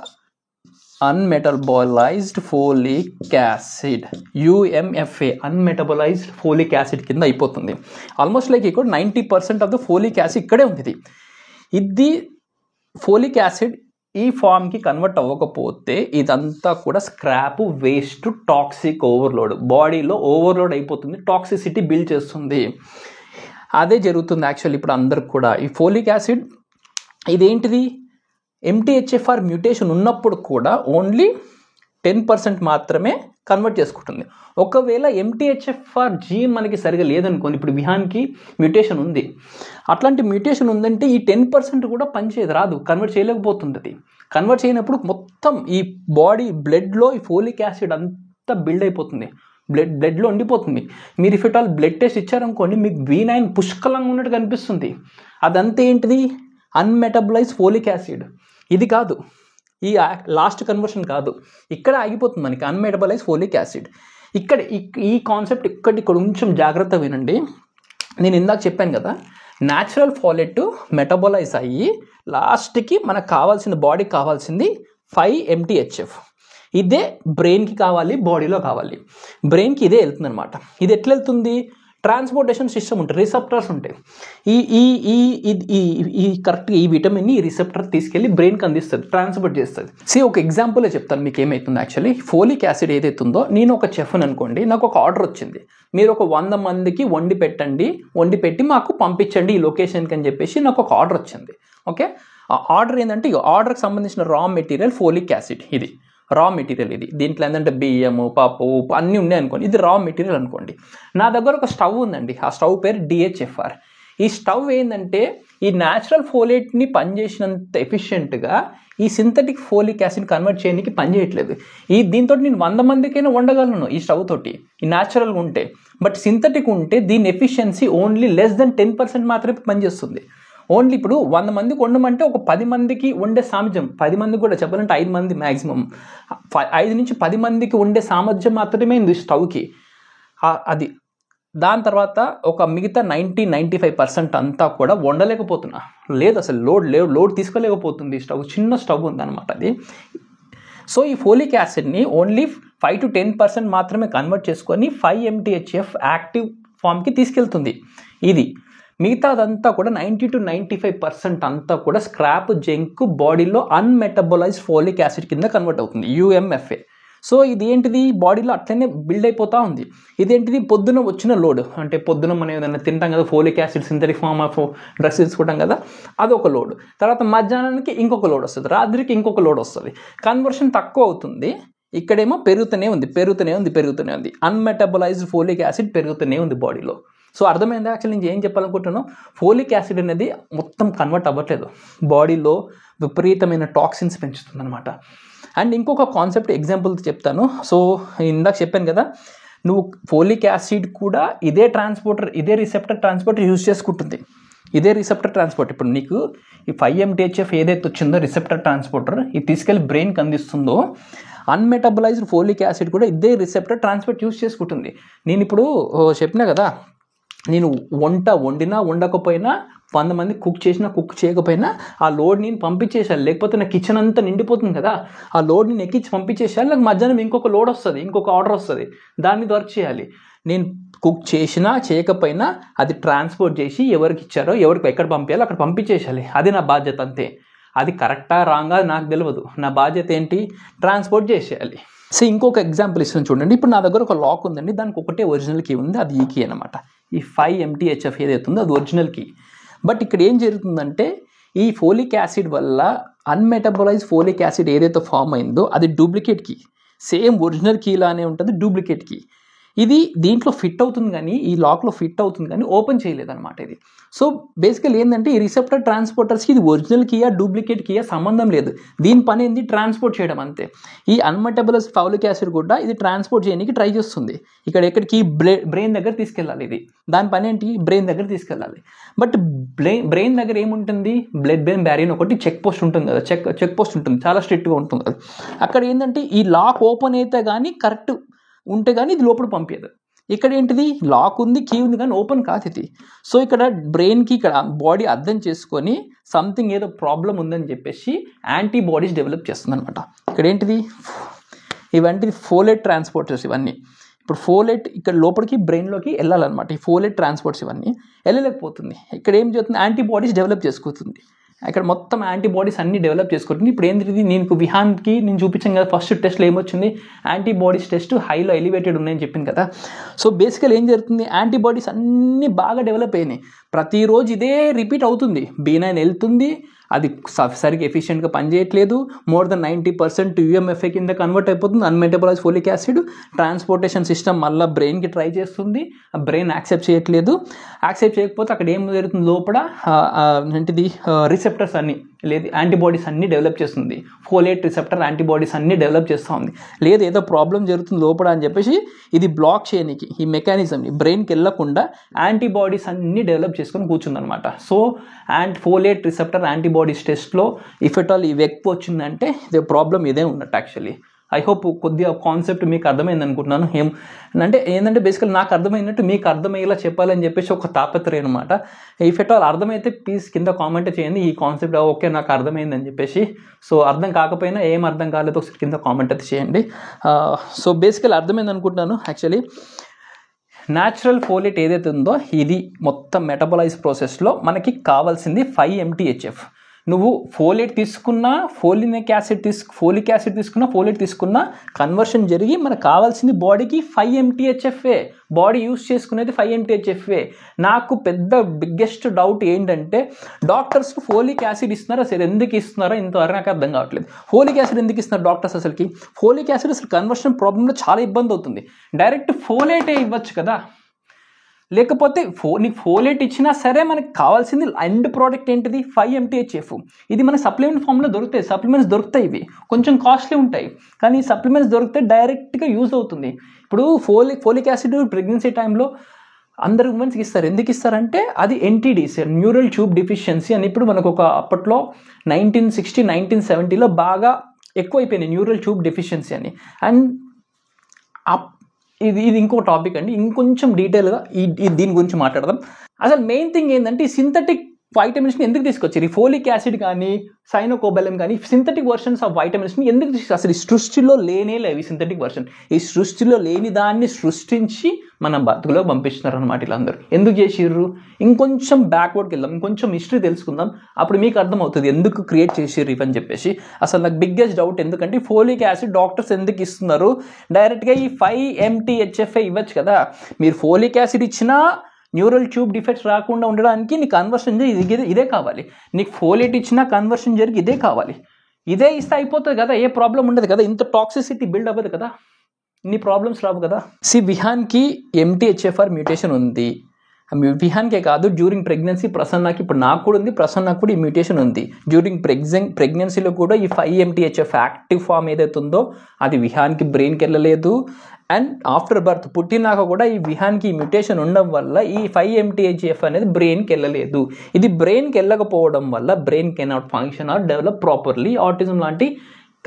unmetabolised folic acid, UMFA unmetabolised folic acid కింద అయిపోతుంది. ఆల్మోస్ట్ లైక్ ఇక్కడ 90% ఆఫ్ ద ఫోలిక్ యాసిడ్ ఇక్కడే ఉంది. ఇది ఫోలిక్ యాసిడ్ ఈ ఫామ్కి కన్వర్ట్ అవ్వకపోతే ఇదంతా కూడా స్క్రాప్, వేస్ట్, టాక్సిక్ ఓవర్లోడ్, బాడీలో ఓవర్లోడ్ అయిపోతుంది, టాక్సిసిటీ బిల్డ్ చేస్తుంది. అదే జరుగుతుంది యాక్చువల్లీ ఇప్పుడు అందరికి కూడా. ఈ ఫోలిక్ యాసిడ్ ఇదేంటిది, MTHFR మ్యూటేషన్ ఉన్నప్పుడు కూడా ఓన్లీ 10% మాత్రమే కన్వర్ట్ చేసుకుంటుంది. ఒకవేళ MTHFR జీన్ మనకి సరిగా లేదనుకోండి, ఇప్పుడు విహాన్కి మ్యూటేషన్ ఉంది, అట్లాంటి మ్యూటేషన్ ఉందంటే ఈ 10% కూడా పనిచేయదు, రాదు, కన్వర్ట్ చేయలేకపోతుంది. అది కన్వర్ట్ చేయనప్పుడు మొత్తం ఈ బాడీ బ్లడ్లో ఈ ఫోలిక్ యాసిడ్ అంతా బిల్డ్ అయిపోతుంది, బ్లడ్లో ఉండిపోతుంది. మీరు if it all blood test ఇచ్చారనుకోండి మీకు B9 పుష్కలంగా ఉన్నట్టు కనిపిస్తుంది. అదంతా ఏంటిది, అన్మెటబలైజ్ ఫోలిక్ యాసిడ్. ఇది కాదు, ఈ లాస్ట్ కన్వర్షన్ కాదు, ఇక్కడ ఆగిపోతుంది మనకి అన్మెటబలైజ్ ఫోలిక్ యాసిడ్. ఇక్కడ ఈ కాన్సెప్ట్ ఇక్కడ కొంచెం జాగ్రత్త వినండి. నేను ఇందాక చెప్పాను కదా, న్యాచురల్ ఫోలేట్ మెటబలైజ్ అయ్యి లాస్ట్కి మనకు కావాల్సింది, బాడీకి కావాల్సింది 5-MTHF. ఇదే బ్రెయిన్కి కావాలి, బాడీలో కావాలి. బ్రెయిన్కి ఇదే వెళ్తుంది అనమాట. ఇది ఎట్లా వెళ్తుంది, ట్రాన్స్పోర్టేషన్ సిస్టమ్ ఉంటుంది, రిసెప్టర్స్ ఉంటాయి. ఈ కరెక్ట్గా ఈ విటమిన్ని ఈ రిసెప్టర్ తీసుకెళ్ళి బ్రెయిన్కి అందిస్తుంది, ట్రాన్స్పోర్ట్ చేస్తుంది. ఒక ఎగ్జాంపులే చెప్తాను మీకు ఏమవుతుంది. యాక్చువల్లీ ఫోలిక్ యాసిడ్ ఏదైతే ఉందో, నేను ఒక చెఫ్ని అనుకోండి, నాకు ఒక ఆర్డర్ వచ్చింది, మీరు ఒక 100 మందికి వండి పెట్టి మాకు పంపించండి ఈ లొకేషన్కి అని చెప్పేసి నాకు ఒక ఆర్డర్ వచ్చింది. ఓకే, ఆ ఆర్డర్ ఏంటంటే ఆర్డర్కి సంబంధించిన రా మెటీరియల్ ఫోలిక్ యాసిడ్, ఇది రా మెటీరియల్. ఇది దీంట్లో ఏంటంటే బియ్యము, పప్పు, ఉప్పు అన్నీ ఉన్నాయి అనుకోండి, ఇది రా మెటీరియల్ అనుకోండి. నా దగ్గర ఒక స్టవ్ ఉందండి, ఆ స్టవ్ పేరు DHFR. ఈ స్టవ్ ఏంటంటే ఈ న్యాచురల్ ఫోలేట్ని పనిచేసినంత ఎఫిషియెంట్గా ఈ సింథటిక్ ఫోలిక్ యాసిడ్ కన్వర్ట్ చేయడానికి పనిచేయట్లేదు. దీంతో నేను 100 మందికైనా వండగలను ఈ స్టవ్ తోటి, ఈ న్యాచురల్గా ఉంటే. బట్ సింథటిక్ ఉంటే దీని ఎఫిషియన్సీ ఓన్లీ లెస్ దెన్ 10% మాత్రమే పనిచేస్తుంది. ఓన్లీ ఇప్పుడు 100 మందికి వండమంటే ఒక 10 మందికి వండే సామర్థ్యం, 10 మందికి కూడా చెప్పాలంటే 5 మంది మ్యాక్సిమం, 5 నుంచి 10 మందికి వండే సామర్థ్యం మాత్రమే ఉంది స్టవ్కి. అది దాని తర్వాత ఒక మిగతా 95% అంతా కూడా వండలేకపోతున్నా, లేదు అసలు లోడ్ తీసుకోలేకపోతుంది స్టవ్, చిన్న స్టవ్ ఉందన్నమాట అది. సో ఈ ఫోలిక్ యాసిడ్ని ఓన్లీ 5 to 10% మాత్రమే కన్వర్ట్ చేసుకొని 5 MTHF యాక్టివ్ ఫామ్కి తీసుకెళ్తుంది. ఇది మిగతాదంతా కూడా 90 to 95% అంతా కూడా స్క్రాప్ జంక్ బాడీలో అన్మెటబలైజ్డ్ ఫోలిక్ యాసిడ్ కింద కన్వర్ట్ అవుతుంది, UMFA. సో ఇది ఏంటిది, బాడీలో అట్లనే బిల్డ్ అయిపోతూ ఉంది. ఇదేంటిది, పొద్దున వచ్చిన లోడ్, అంటే పొద్దున మనం ఏదైనా తింటాం కదా, folic acid synthetic form of drugs తీసుకుంటాం కదా, అదొక లోడ్. తర్వాత మధ్యాహ్నానికి ఇంకొక లోడ్ వస్తుంది, రాత్రికి ఇంకొక లోడ్ వస్తుంది. కన్వర్షన్ తక్కువ అవుతుంది. ఇక్కడేమో పెరుగుతూనే ఉంది. అన్మెటబలైజ్డ్ ఫోలిక్ యాసిడ్ పెరుగుతూనే ఉంది బాడీలో. సో అర్థమైందా? యాక్చువల్లీ నేను ఏం చెప్పాలనుకుంటున్నాను, ఫోలిక్ యాసిడ్ అనేది మొత్తం కన్వర్ట్ అవ్వట్లేదు, బాడీలో విపరీతమైన టాక్సిన్స్ పెంచుతుంది అనమాట. అండ్ ఇంకొక కాన్సెప్ట్ ఎగ్జాంపుల్ చెప్తాను. సో ఇందాక చెప్పాను కదా, నువ్వు ఫోలిక్ యాసిడ్ కూడా ఇదే రిసెప్టర్ ట్రాన్స్పోర్టర్ యూజ్ చేసుకుంటుంది. ఇప్పుడు నీకు ఈ 5 MTHF ఏదైతే వచ్చిందో రిసెప్టర్ ట్రాన్స్పోర్టర్, ఇది తీసుకెళ్ళి బ్రెయిన్కి అందిస్తుందో, అన్మెటబలైజ్డ్ ఫోలిక్ యాసిడ్ కూడా ఇదే రిసెప్టర్ ట్రాన్స్పోర్ట్ యూజ్ చేసుకుంటుంది. నేను ఇప్పుడు చెప్పినా కదా, నేను వండినా వండకపోయినా, 100 మంది కుక్ చేయకపోయినా ఆ లోడ్ నేను పంపించేసాను, లేకపోతే నా కిచెన్ అంతా నిండిపోతుంది కదా, ఆ లోడ్ నేను ఎక్కించి పంపించేసాను. నాకు మధ్యాహ్నం ఇంకొక లోడ్ వస్తుంది, ఇంకొక ఆర్డర్ వస్తుంది, దాన్ని వర్క్ చేయాలి. నేను కుక్ చేసినా చేయకపోయినా అది ట్రాన్స్పోర్ట్ చేసి ఎవరికి ఇచ్చారో, ఎక్కడ పంపించాలో అక్కడ పంపించేసాలి. అది నా బాధ్యత అంతే. అది కరెక్టా రాంగా నాకు తెలియదు, నా బాధ్యత ఏంటి, ట్రాన్స్పోర్ట్ చేసేయాలి. సో ఇంకొక ఎగ్జాంపుల్ ఇస్తాను చూడండి. ఇప్పుడు నా దగ్గర ఒక లాక్ ఉందండి, దానికి ఒకటే ఒరిజినల్ కీ ఉంది, అది ఈ కీ అనమాట. ఈ 5 MTHF ఏదైతే ఉందో అది ఒరిజినల్ కీ. బట్ ఇక్కడ ఏం జరుగుతుందంటే, ఈ ఫోలిక్ యాసిడ్ వల్ల అన్మెటబలైజ్ ఫోలిక్ యాసిడ్ ఏదైతే ఫామ్ అయిందో అది duplicate key. Same original key లానే ఉంటుంది, డూప్లికేట్ కీ. ఇది దీంట్లో ఫిట్ అవుతుంది కానీ, ఈ లాక్లో ఫిట్ అవుతుంది కానీ ఓపెన్ చేయలేదన్నమాట ఇది. సో బేసికల్ ఏంటంటే, ఈ రిసెప్టర్ ట్రాన్స్పోర్టర్స్కి ఇది ఒరిజినల్ కీయా డూప్లికేట్ కీయా సంబంధం లేదు, దీని పని ఏంది, ట్రాన్స్పోర్ట్ చేయడం అంతే. ఈ అన్మెటబలైజ్ ఫోలిక్ యాసిడ్ కూడా ఇది ట్రాన్స్పోర్ట్ చేయడానికి ట్రై చేస్తుంది. ఎక్కడికి, బ్రెయిన్ దగ్గర తీసుకెళ్ళాలి. ఇది దాని పని ఏంటి, బ్రెయిన్ దగ్గర తీసుకెళ్ళాలి. బట్ బ్రెయిన్ దగ్గర ఏముంటుంది, బ్లడ్ బ్రెయిన్ బ్యారియర్ ఒకటి చెక్ పోస్ట్ ఉంటుంది కదా, చెక్ పోస్ట్ ఉంటుంది, చాలా స్ట్రిక్ట్గా ఉంటుంది అది. అక్కడ ఏంటంటే, ఈ లాక్ ఓపెన్ అయితే కానీ, కరెక్ట్ ఉంటే కానీ ఇది లోపల పంపేది. ఇక్కడ ఏంటిది, లాక్ ఉంది, కీ ఉంది కానీ ఓపెన్ కాదు ఇది. సో ఇక్కడ బ్రెయిన్కి, ఇక్కడ బాడీ అర్థం చేసుకొని సంథింగ్ ఏదో ప్రాబ్లం ఉందని చెప్పేసి యాంటీబాడీస్ డెవలప్ చేస్తుంది అనమాట. ఇక్కడ ఏంటిది, ఇవంటిది ఫోలేట్ ట్రాన్స్పోర్టర్స్ ఇవన్నీ. ఇప్పుడు ఫోలేట్ ఇక్కడ లోపలికి బ్రెయిన్లోకి వెళ్ళాలన్నమాట. ఈ ఫోలేట్ ట్రాన్స్పోర్ట్స్ ఇవన్నీ వెళ్ళలేకపోతుంది. ఇక్కడ ఏం చేస్తుంది, యాంటీబాడీస్ డెవలప్ చేసుకుంటుంది. ఇక్కడ మొత్తం యాంటీబాడీస్ అన్ని డెవలప్ చేసుకుంటుంది. ఇప్పుడు ఏంటిది, నేను విహాన్కి నేను చూపించాను కదా, ఫస్ట్ టెస్ట్లో ఏమొచ్చింది, యాంటీబాడీస్ టెస్ట్ హైలో ఎలివేటెడ్ ఉన్నాయని చెప్పింది కదా. సో బేసికల్ ఏం జరుగుతుంది, యాంటీబాడీస్ అన్నీ బాగా డెవలప్ అయినాయి. ప్రతిరోజు ఇదే రిపీట్ అవుతుంది. B9 వెళ్తుంది, అది సరిగ్గా ఎఫిషియెంట్గా పనిచేయట్లేదు. మోర్ దెన్ 90% UMFA కింద కన్వర్ట్ అయిపోతుంది, అన్మెటబలైజ్ ఫోలిక్ యాసిడ్. ట్రాన్స్పోర్టేషన్ సిస్టమ్ మళ్ళీ బ్రెయిన్కి ట్రై చేస్తుంది, ఆ బ్రెయిన్ యాక్సెప్ట్ చేయట్లేదు. యాక్సెప్ట్ చేయకపోతే అక్కడ ఏం జరుగుతుంది, లోపల ఏంటిది, రిసెప్టర్స్ అన్నీ, లేదు యాంటీబాడీస్ అన్నీ డెవలప్ చేస్తుంది. ఫోలేట్ రిసెప్టర్ యాంటీబాడీస్ అన్నీ డెవలప్ చేస్తూ ఉంది. లేదు ఏదో ప్రాబ్లం జరుగుతుంది లోపల అని చెప్పేసి ఇది బ్లాక్ చేయడానికి, ఈ మెకానిజంని బ్రెయిన్కి వెళ్ళకుండా యాంటీబాడీస్ అన్నీ డెవలప్ చేసుకొని కూర్చుందనమాట. సో ఫోలేట్ రిసెప్టర్ యాంటీబాడీస్ టెస్ట్లో ఇఫ్ ఎట్ ఆల్ ఇవి ఎక్కువ వచ్చిందంటే ఇది ప్రాబ్లం ఇదే ఉన్నట్టు. యాక్చువల్లీ ఐ హోప్ కొద్దిగా కాన్సెప్ట్ మీకు అర్థమైంది అనుకుంటున్నాను. ఏంటంటే బేసికల్ నాకు అర్థమైనట్టు మీకు అర్థమయ్యేలా చెప్పాలని చెప్పేసి ఒక తాపత్రయం అనమాట. ఇఫ్ ఎట్ ఆల్ అర్థమైతే ప్లీజ్ కింద కామెంట్ చేయండి ఈ కాన్సెప్ట్ ఓకే నాకు అర్థమైందని చెప్పేసి. సో అర్థం కాకపోయినా ఏం అర్థం కాలేదో ఒకసారి కింద కామెంట్ అయితే చేయండి. సో బేసికల్ అర్థమైంది అనుకుంటున్నాను. యాక్చువల్లీ న్యాచురల్ ఫోలేట్ ఏదైతే ఉందో ఇది మొత్తం మెటబలైజ్ ప్రాసెస్లో మనకి కావాల్సింది 5 MTHF. నువ్వు ఫోలేట్ తీసుకున్నా, ఫోలిక్ యాసిడ్ తీసుకున్నా, ఫోలేట్ తీసుకున్నా కన్వర్షన్ జరిగి మనకు కావాల్సింది బాడీకి 5 MTHF. బాడీ యూస్ చేసుకునేది 5 MTHF. నాకు పెద్ద బిగ్గెస్ట్ డౌట్ ఏంటంటే డాక్టర్స్ ఫోలిక్ యాసిడ్ ఇస్తున్నారా, అసలు ఎందుకు ఇస్తున్నారో ఇంతవరకు నాకు అర్థం కావట్లేదు. ఫోలిక్ యాసిడ్ ఎందుకు ఇస్తున్నారు డాక్టర్స్? అసలుకి ఫోలిక్ యాసిడ్ అసలు కన్వర్షన్ ప్రాబ్లంలో చాలా ఇబ్బంది అవుతుంది. డైరెక్ట్ ఫోలేటే ఇవ్వచ్చు కదా, లేకపోతే నీకు ఫోలేట్ ఇచ్చినా సరే మనకు కావాల్సింది ఎండ్ ప్రోడక్ట్ ఏంటిది 5 MTHF. ఇది మన సప్లిమెంట్ ఫామ్లో దొరుకుతాయి, సప్లిమెంట్స్ దొరుకుతాయి, ఇవి కొంచెం కాస్ట్లీ ఉంటాయి కానీ సప్లిమెంట్స్ దొరికితే డైరెక్ట్గా యూజ్ అవుతుంది. ఇప్పుడు ఫోలిక్ యాసిడ్ ప్రెగ్నెన్సీ టైంలో అందరు ఉమెన్స్కి ఇస్తారు. ఎందుకు ఇస్తారంటే అది NTDs, న్యూరల్ ట్యూబ్ డిఫిషియన్సీ అని. ఇప్పుడు మనకు ఒక అప్పట్లో 1960, 1970లో బాగా ఎక్కువైపోయినాయి న్యూరల్ ట్యూబ్ డెఫిషియన్సీ అని. అండ్ ఇది ఇంకో టాపిక్ అండి, ఇంకొంచెం డీటెయిల్గా దీని గురించి మాట్లాడదాం. అసలు మెయిన్ థింగ్ ఏంటంటే ఈ సింథటిక్ వైటమిన్స్ని ఎందుకు తీసుకొచ్చారు? ఈ ఫోలిక్ యాసిడ్ కానీ సైనోకోబెలం కానీ సింథటిక్ వర్షన్స్ ఆఫ్ వైటమిన్స్ని ఎందుకు తీసుకొచ్చారు? అసలు ఈ సృష్టిలో లేనే లేవు ఈ సింథటిక్ వర్షన్. ఈ సృష్టిలో లేని దాన్ని సృష్టించి మన బతుకులో పంపిస్తున్నారు అనమాట వీళ్ళందరూ. ఎందుకు చేసిర్రు? ఇంకొంచెం బ్యాక్వర్డ్కి వెళ్దాం, ఇంకొంచెం హిస్టరీ తెలుసుకుందాం, అప్పుడు మీకు అర్థమవుతుంది ఎందుకు క్రియేట్ చేసిర్రు ఇవని చెప్పేసి. అసలు నాకు బిగ్గెస్ట్ డౌట్ ఎందుకంటే ఫోలిక్ యాసిడ్ డాక్టర్స్ ఎందుకు ఇస్తున్నారు? డైరెక్ట్గా ఈ 5-MTHFA ఇవ్వచ్చు కదా. మీరు ఫోలిక్ యాసిడ్ ఇచ్చినా న్యూరల్ ట్యూబ్ డిఫెక్ట్స్ రాకుండా ఉండడానికి నీకు కన్వర్షన్ ఇదే కావాలి. నీకు ఫోలేట్ ఇచ్చినా కన్వర్షన్ జరిగి ఇదే కావాలి. ఇదే ఇస్తే అయిపోతుంది కదా, ఏ ప్రాబ్లం ఉండదు కదా, ఇంత టాక్సిసిటీ బిల్డ్ అవ్వదు కదా, ఇన్ని ప్రాబ్లమ్స్ రావు కదా. విహాన్కి MTHFR మ్యూటేషన్ ఉంది. విహాన్కే కాదు, డ్యూరింగ్ ప్రెగ్నెన్సీ ప్రసన్నకి, ఇప్పుడు నాకు కూడా ఉంది, ప్రసన్నకు కూడా ఈ మ్యూటేషన్ ఉంది. డ్యూరింగ్ ప్రెగ్నెన్సీలో కూడా ఈ 5-MTHF యాక్టివ్ ఫామ్ ఏదైతే ఉందో అది విహాన్కి బ్రెయిన్కి వెళ్ళలేదు. అండ్ ఆఫ్టర్ బర్త్ పుట్టినాక కూడా ఈ విహాన్కి మ్యూటేషన్ ఉండడం వల్ల ఈ 5-MTHF అనేది బ్రెయిన్కి వెళ్ళలేదు. ఇది బ్రెయిన్కి వెళ్ళకపోవడం వల్ల brain cannot function or develop properly, autism లాంటి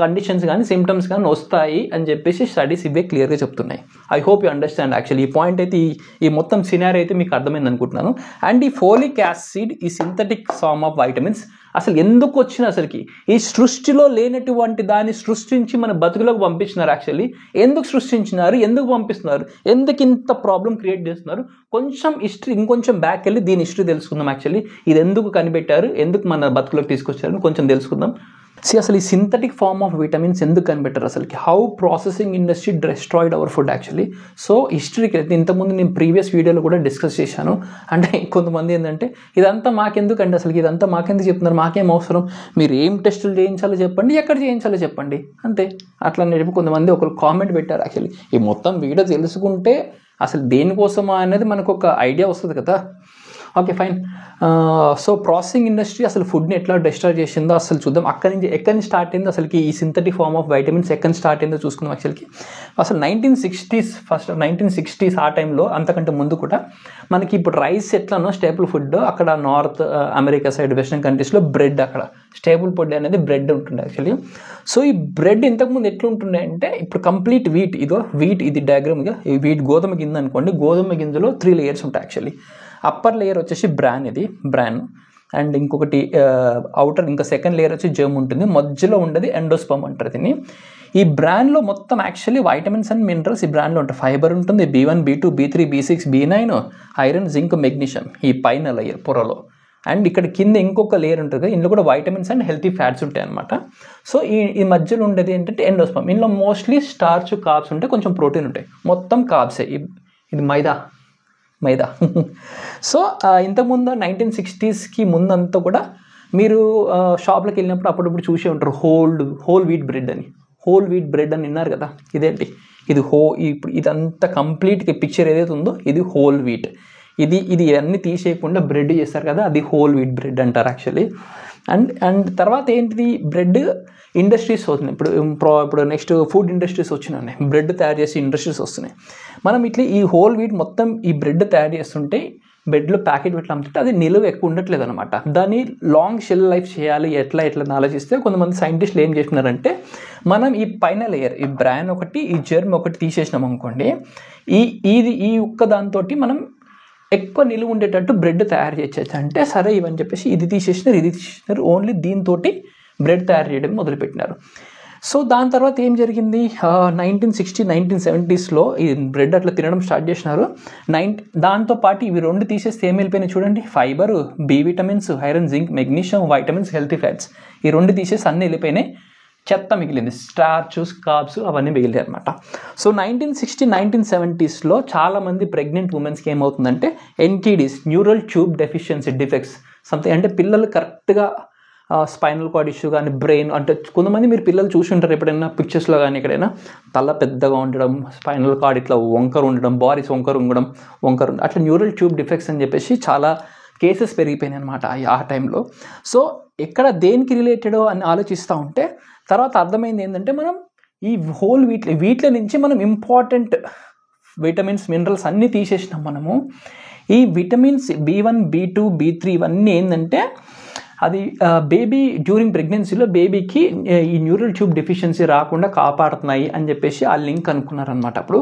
కండిషన్స్ కానీ సిమ్టమ్స్ కానీ వస్తాయి అని చెప్పేసి స్టడీస్ ఇవే క్లియర్గా చెప్తున్నాయి. I hope you understand. Actually ఈ పాయింట్ అయితే ఈ మొత్తం సినారీ అయితే మీకు అర్థమైంది అనుకుంటున్నాను. అండ్ ఈ ఫోలిక్ యాసిడ్ ఈ సింథటిక్ ఫార్మ్ ఆఫ్ వైటమిన్స్ అసలు ఎందుకు వచ్చిన, అసలుకి ఈ సృష్టిలో లేనటువంటి దాన్ని సృష్టించి మన బతుకులోకి పంపించినారు. యాక్చువల్లీ ఎందుకు సృష్టించినారు, ఎందుకు పంపిస్తున్నారు, ఎందుకు ఇంత ప్రాబ్లం క్రియేట్ చేస్తున్నారు? కొంచెం హిస్టరీ ఇంకొంచెం బ్యాక్ వెళ్ళి దీని హిస్టరీ తెలుసుకుందాం. యాక్చువల్లీ ఇది ఎందుకు కనిపెట్టారు, ఎందుకు మన బతుకులోకి తీసుకొచ్చారు కొంచెం తెలుసుకుందాం. అసలు ఈ సింథటిక్ ఫార్మ్ ఆఫ్ విటమిన్స్ ఎందుకు కనిపెట్టారు? అసలుకి how processing industry destroyed our food actually. So హిస్టరీకి అయితే ఇంతకుముందు నేను ప్రీవియస్ వీడియోలో కూడా డిస్కస్ చేశాను. అంటే కొంతమంది ఏంటంటే ఇదంతా మాకెందుకండి, అసలుకి ఇదంతా మాకెందుకు చెప్తున్నారు, మాకేం అవసరం, మీరు ఏం టెస్టులు చేయించాలో చెప్పండి, ఎక్కడ చేయించాలో చెప్పండి అంతే అట్లా అని చెప్పి కొంతమంది ఒకరు కామెంట్ పెట్టారు. యాక్చువల్లీ ఈ మొత్తం వీడియో తెలుసుకుంటే అసలు దేనికోసమా అనేది మనకు ఒక ఐడియా వస్తుంది కదా. Okay fine. So processing industry అసలు ఫుడ్ని ఎట్లా డిస్ట్రాయ్ చేసిందో అసలు చూద్దాం. ఎక్కడి నుంచి స్టార్ట్ అయిందో అసలుకి ఈ సింథటిక్ ఫార్మ్ ఆఫ్ వైటమిన్స్ ఎక్కడి నుంచి స్టార్ట్ అయిందో చూసుకుందాం. యాక్చువల్కి అసలు 1960s ఆ టైంలో, అంతకంటే ముందు కూడా మనకి ఇప్పుడు రైస్ ఎట్లానో స్టేపుల్ ఫుడ్, అక్కడ నార్త్ అమెరికా సైడ్ వెస్టర్న్ కంట్రీస్లో బ్రెడ్, అక్కడ స్టేపుల్ ఫుడ్ అనేది బ్రెడ్ ఉంటుండే యాక్చువల్లీ. సో ఈ బ్రెడ్ ఇంతకుముందు ఎట్లా ఉంటుండే అంటే ఇప్పుడు కంప్లీట్ వీట్, ఇది డయాగ్రామ్గా ఈ వీట్ గోధుమ గింజ అనుకోండి. గోధుమ గింజలో 3 లేయర్స్ ఉంటాయి యాక్చువల్లీ. అప్పర్ లేయర్ వచ్చేసి బ్రాన్ అండ్ ఇంకొకటి అవుటర్ ఇంకా సెకండ్ లేయర్ వచ్చి జర్మ్ ఉంటుంది. మధ్యలో ఉండేది ఎండోస్పర్మ్ అంటారు దీన్ని. ఈ బ్రాన్లో మొత్తం యాక్చువల్లీ వైటమిన్స్ అండ్ మినరల్స్ ఈ బ్రాన్లో ఉంటాయి. ఫైబర్ ఉంటుంది, B1, B2, B3, B6, B9, iron, zinc, magnesium ఈ పైన లేయర్ పొరలో. అండ్ ఇక్కడ కింద ఇంకొక లేయర్ ఉంటుంది, ఇందులో కూడా వైటమిన్స్ అండ్ హెల్తీ ఫ్యాట్స్ ఉంటాయి అనమాట. సో ఈ మధ్యలో ఉండేది ఏంటంటే ఎండోస్పర్మ్. ఇందులో మోస్ట్లీ స్టార్చ్, కార్బ్స్ ఉంటాయి, కొంచెం ప్రోటీన్ ఉంటాయి, మొత్తం కార్బ్సే. ఇది మైదా. సో ఇంతకుముందు 1960స్కి ముందంతా కూడా మీరు షాప్లోకి వెళ్ళినప్పుడు అప్పుడప్పుడు చూసే ఉంటారు హోల్ వీట్ బ్రెడ్ అని. హోల్ వీట్ బ్రెడ్ అని విన్నారు కదా. ఇదేంటి ఇది ఇప్పుడు ఇదంతా కంప్లీట్గా పిక్చర్ ఏదైతే ఉందో ఇది హోల్ వీట్. ఇది అన్నీ తీసేయకుండా బ్రెడ్ చేస్తారు కదా, అది హోల్ వీట్ బ్రెడ్ అంటారు యాక్చువల్లీ. అండ్ తర్వాత ఏంటిది, బ్రెడ్ ఇండస్ట్రీస్ వస్తున్నాయి. ఇప్పుడు నెక్స్ట్ ఫుడ్ ఇండస్ట్రీస్ వచ్చినాయి, బ్రెడ్ తయారు చేసే ఇండస్ట్రీస్ వస్తున్నాయి. మనం ఇట్లా ఈ హోల్ వీట్ మొత్తం ఈ బ్రెడ్ తయారు చేస్తుంటే బ్రెడ్లో ప్యాకెట్ పెట్టి అమ్ముతుంటే అది నిలువ ఎక్కువ ఉండట్లేదు అనమాట. దాన్ని లాంగ్ షెల్ లైఫ్ చేయాలి ఎట్లా ఆలోచిస్తే కొంతమంది సైంటిస్టులు ఏం చేస్తున్నారంటే, మనం ఈ పైన లేయర్ ఈ బ్రాన్ ఒకటి, ఈ జర్మ్ ఒకటి తీసేసినాం అనుకోండి, ఈ ఒక్క దాంతో మనం ఎక్కువ నిలువ ఉండేటట్టు బ్రెడ్ తయారు చేయొచ్చు. అంటే సరే ఇవని చెప్పేసి ఇది తీసేసినారు, ఓన్లీ దీంతో బ్రెడ్ తయారు చేయడం మొదలుపెట్టినారు. సో దాని తర్వాత ఏం జరిగింది, 1960, 1970స్లో ఈ బ్రెడ్ అట్లా తినడం స్టార్ట్ చేసినారు. దాంతోపాటు ఇవి 2 తీసేస్తే ఏం వెళ్ళిపోయినాయి చూడండి, fibre, B vitamins, iron, zinc, magnesium, vitamins, healthy fats. ఈ 2 తీసేసి అన్నీ వెళ్ళిపోయినాయి, చెత్త మిగిలింది, స్టార్చ్, కార్బ్స్ అవన్నీ మిగిలినాయి అనమాట. సో 1960, 1970స్లో చాలామంది ప్రెగ్నెంట్ ఉమెన్స్కి ఏమవుతుందంటే NTDs, neural tube deficiency defects something. అంటే పిల్లలు కరెక్ట్గా స్పైనల్ కార్డ్ ఇష్యూ కానీ బ్రెయిన్, అంటే కొంతమంది మీరు పిల్లలు చూసి ఉంటారు ఎప్పుడైనా పిక్చర్స్లో కానీ ఎక్కడైనా, తల పెద్దగా ఉండడం, స్పైనల్ కార్డ్ ఇట్లా వంకర ఉండడం, బాడీస్ వంకర అట్లా న్యూరల్ ట్యూబ్ డిఫెక్ట్స్ అని చెప్పేసి చాలా కేసెస్ పెరిగిపోయినాయి అనమాట ఆ టైంలో. సో ఎక్కడ దేనికి రిలేటెడో అని ఆలోచిస్తూ ఉంటే తర్వాత అర్థమైంది ఏంటంటే, మనం ఈ హోల్ వీట్ల నుంచి మనం ఇంపార్టెంట్ విటమిన్స్, మినరల్స్ అన్నీ తీసేసినాం మనము. ఈ విటమిన్స్ B1, B2, B3 ఇవన్నీ ఏంటంటే అది బేబీ డ్యూరింగ్ ప్రెగ్నెన్సీలో బేబీకి ఈ న్యూరల్ ట్యూబ్ డెఫిషియన్సీ రాకుండా కాపాడుతున్నాయి అని చెప్పేసి ఆ లింక్ అనుకున్నారనమాట. అప్పుడు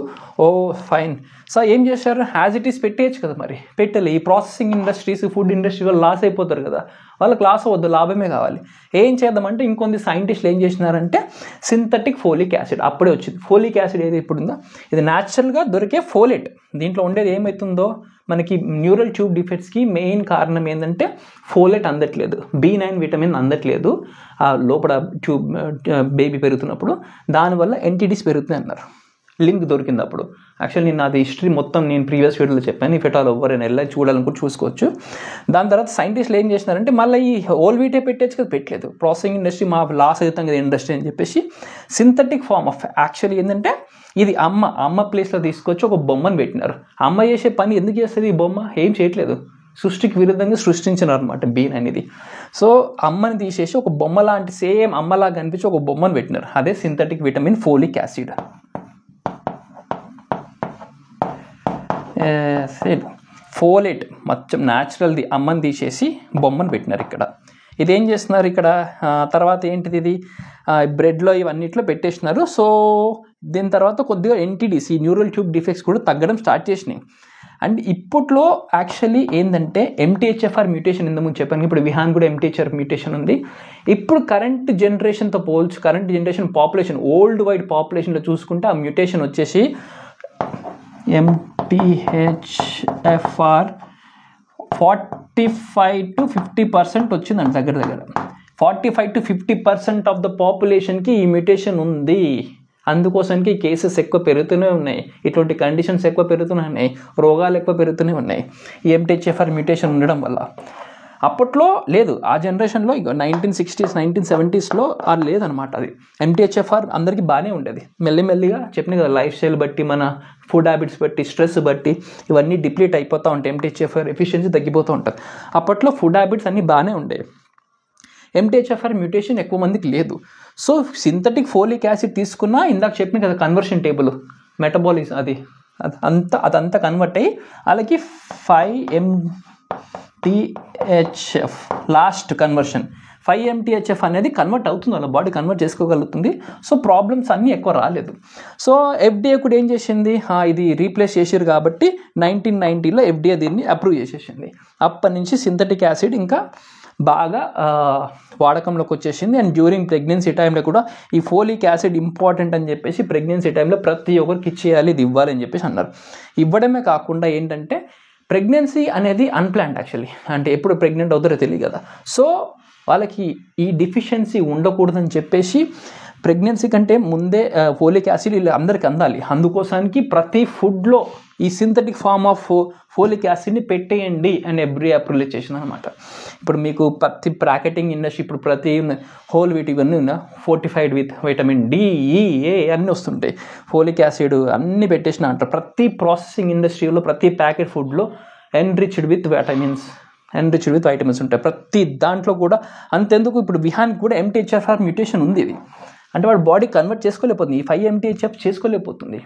ఫైన్. సో ఏం చేశారు, యాజ్ ఇట్ ఈస్ పెట్టేయచ్చు కదా, మరి పెట్టాలి. ఈ ప్రాసెసింగ్ ఇండస్ట్రీస్, ఫుడ్ ఇండస్ట్రీ వాళ్ళు లాస్ అయిపోతారు కదా, వాళ్ళకి లాస్ అవ్వద్దు, లాభమే కావాలి. ఏం చేద్దామంటే ఇంకొంది సైంటిస్టులు ఏం చేసినారంటే సింథటిక్ ఫోలిక్ యాసిడ్ అప్పుడే వచ్చింది. ఫోలిక్ యాసిడ్ ఏది ఇప్పుడు ఉందో ఇది న్యాచురల్గా దొరికే ఫోలేట్. దీంట్లో ఉండేది ఏమవుతుందో మనకి న్యూరల్ ట్యూబ్ డిఫెక్ట్స్కి మెయిన్ కారణం ఏంటంటే ఫోలేట్ అందట్లేదు, B9 విటమిన్ అందట్లేదు ఆ లోపల ట్యూబ్ బేబీ పెరుగుతున్నప్పుడు. దానివల్ల ఎన్టీడీస్ పెరుగుతున్నాయి అన్నారు. లింక్ దొరికింది అప్పుడు. యాక్చువల్లీ నేను అది హిస్టరీ మొత్తం నేను ప్రీవియస్ వీడియోలో చెప్పాను, ఇఫ్ ఎట్ ఆల్ ఎవరైనా వెళ్ళి చూడాలనుకుంటే చూసుకోవచ్చు. దాని తర్వాత సైంటిస్టులు ఏం చేసినారంటే మళ్ళీ ఈ హోల్ వీటే పెట్టచ్చు కదా, పెట్టలేదు. ప్రాసెసింగ్ ఇండస్ట్రీ మా లాస్ అవుతాం కదా ఇండస్ట్రీ అని చెప్పేసి సింథటిక్ ఫార్మ్ ఆఫ్ యాక్చువల్లీ ఏంటంటే ఇది అమ్మ ప్లేస్లో తీసుకొచ్చి ఒక బొమ్మను పెట్టినారు. అమ్మ చేసే పని ఎందుకు చేస్తుంది ఈ బొమ్మ, ఏం చేయట్లేదు, సృష్టికి విరుద్ధంగా సృష్టించినారు అనమాట B9 అనేది. సో అమ్మని తీసేసి ఒక బొమ్మ లాంటి సేమ్ అమ్మలాగా కనిపించి ఒక బొమ్మను పెట్టినారు, అదే synthetic vitamin folic acid. Folate మొత్తం న్యాచురల్ది అమ్మని తీసేసి బొమ్మను పెట్టినారు ఇక్కడ. ఇదేం చేస్తున్నారు ఇక్కడ తర్వాత ఏంటిది, ఇది బ్రెడ్లో ఇవన్నిట్లో పెట్టేసినారు. సో దీని తర్వాత కొద్దిగా ఎన్టీడీస్, ఈ న్యూరల్ ట్యూబ్ డిఫెక్ట్స్ కూడా తగ్గడం స్టార్ట్ చేసినాయి. అండ్ ఇప్పట్లో యాక్చువల్లీ ఏంటంటే MTHFR మ్యూటేషన్ ఇంతకుముందు చెప్పాను, ఇప్పుడు విహాన్ కూడా MTHFR మ్యూటేషన్ ఉంది. ఇప్పుడు కరెంట్ జనరేషన్తో current generation population worldwide పాపులేషన్లో చూసుకుంటే ఆ మ్యూటేషన్ వచ్చేసి MTHFR 45 to 50% వచ్చిందండి. దగ్గర 45 to 50% ఆఫ్ ద పాపులేషన్కి ఈ మ్యూటేషన్ ఉంది. అందుకోసానికి కేసెస్ ఎక్కువ పెరుగుతూనే ఉన్నాయి, ఇటువంటి కండిషన్స్ ఎక్కువ పెరుగుతూనే ఉన్నాయి, రోగాలు ఎక్కువ పెరుగుతూనే ఉన్నాయి ఈ MTHFR మ్యూటేషన్ ఉండడం వల్ల. అప్పట్లో లేదు, ఆ జనరేషన్లో 1960s 1970sలో అది లేదనమాట. అది MTHFR అందరికీ బాగానే ఉండేది. మెల్లిమెల్లిగా చెప్పిన కదా, లైఫ్ స్టైల్ బట్టి, మన ఫుడ్ హ్యాబిట్స్ బట్టి, స్ట్రెస్ బట్టి ఇవన్నీ డిప్లీట్ అయిపోతూ ఉంటాయి, MTHFR ఎఫిషియన్సీ తగ్గిపోతూ ఉంటుంది. అప్పట్లో ఫుడ్ హ్యాబిట్స్ అన్నీ బాగానే ఉండేవి, MTHFR మ్యూటేషన్ ఎక్కువ మందికి లేదు. సో సింథటిక్ ఫోలిక్ యాసిడ్ తీసుకున్నా ఇందాక చెప్పిన కదా కన్వర్షన్ టేబుల్ మెటబాలిజం అదంతా కన్వర్ట్ అయ్యి అలాగే 5-MTHF లాస్ట్ కన్వర్షన్ 5-MTHF అనేది కన్వర్ట్ అవుతుంది, వాళ్ళ బాడీ కన్వర్ట్ చేసుకోగలుగుతుంది. సో ప్రాబ్లమ్స్ అన్నీ ఎక్కువ రాలేదు. సో FDA కూడా ఏం చేసింది, ఇది రీప్లేస్ చేసారు కాబట్టి 1990లో FDA దీన్ని అప్రూవ్ చేసేసింది. అప్పటి నుంచి సింథటిక్ యాసిడ్ ఇంకా బాగా వాడకంలోకి వచ్చేసింది. అండ్ డ్యూరింగ్ ప్రెగ్నెన్సీ టైంలో కూడా ఈ ఫోలిక్ యాసిడ్ ఇంపార్టెంట్ అని చెప్పేసి ప్రెగ్నెన్సీ టైంలో ప్రతి ఒక్కరికి ఇచ్చేయాలి, ఇది ఇవ్వాలి అని చెప్పేసి అన్నారు. ఇవ్వడమే కాకుండా ఏంటంటే ప్రెగ్నెన్సీ అనేది అన్ప్లాన్డ్ యాక్చువల్లీ, అంటే ఎప్పుడు ప్రెగ్నెంట్ అవుతారో తెలియదు కదా. సో వాళ్ళకి ఈ డిఫిషియన్సీ ఉండకూడదని చెప్పేసి ప్రెగ్నెన్సీ కంటే ముందే ఫోలిక్ యాసిడ్ ఇలా అందరికి అందాలి. అందుకోసానికి ప్రతి ఫుడ్లో ఈ సింథటిక్ ఫార్మ్ ఆఫ్ ఫోలిక్ యాసిడ్ని పెట్టేయండి అని అప్రూవల్ చేసిన అనమాట. ఇప్పుడు మీకు ప్రతి ప్యాకెటింగ్ ఇండస్ట్రీ ఇప్పుడు ప్రతి హోల్ వీట్ ఇవన్నీ ఉన్నా fortified with vitamin D, E, A అన్నీ వస్తుంటాయి, ఫోలిక్ యాసిడ్ అన్నీ పెట్టేసిన అంటారు. ప్రతి ప్రాసెసింగ్ ఇండస్ట్రీలో ప్రతి ప్యాకెట్ ఫుడ్లో ఎన్రిచ్డ్ విత్ వైటమిన్స్ ఉంటాయి ప్రతి దాంట్లో కూడా. అంతెందుకు ఇప్పుడు విహాన్కి కూడా MTHFR మ్యూటేషన్ ఉంది. ఇది అంటే వాడు బాడీ కన్వర్ట్ చేసుకోలేకపోతుంది, ఈ 5-MTHF చేసుకోలేకపోతుంది.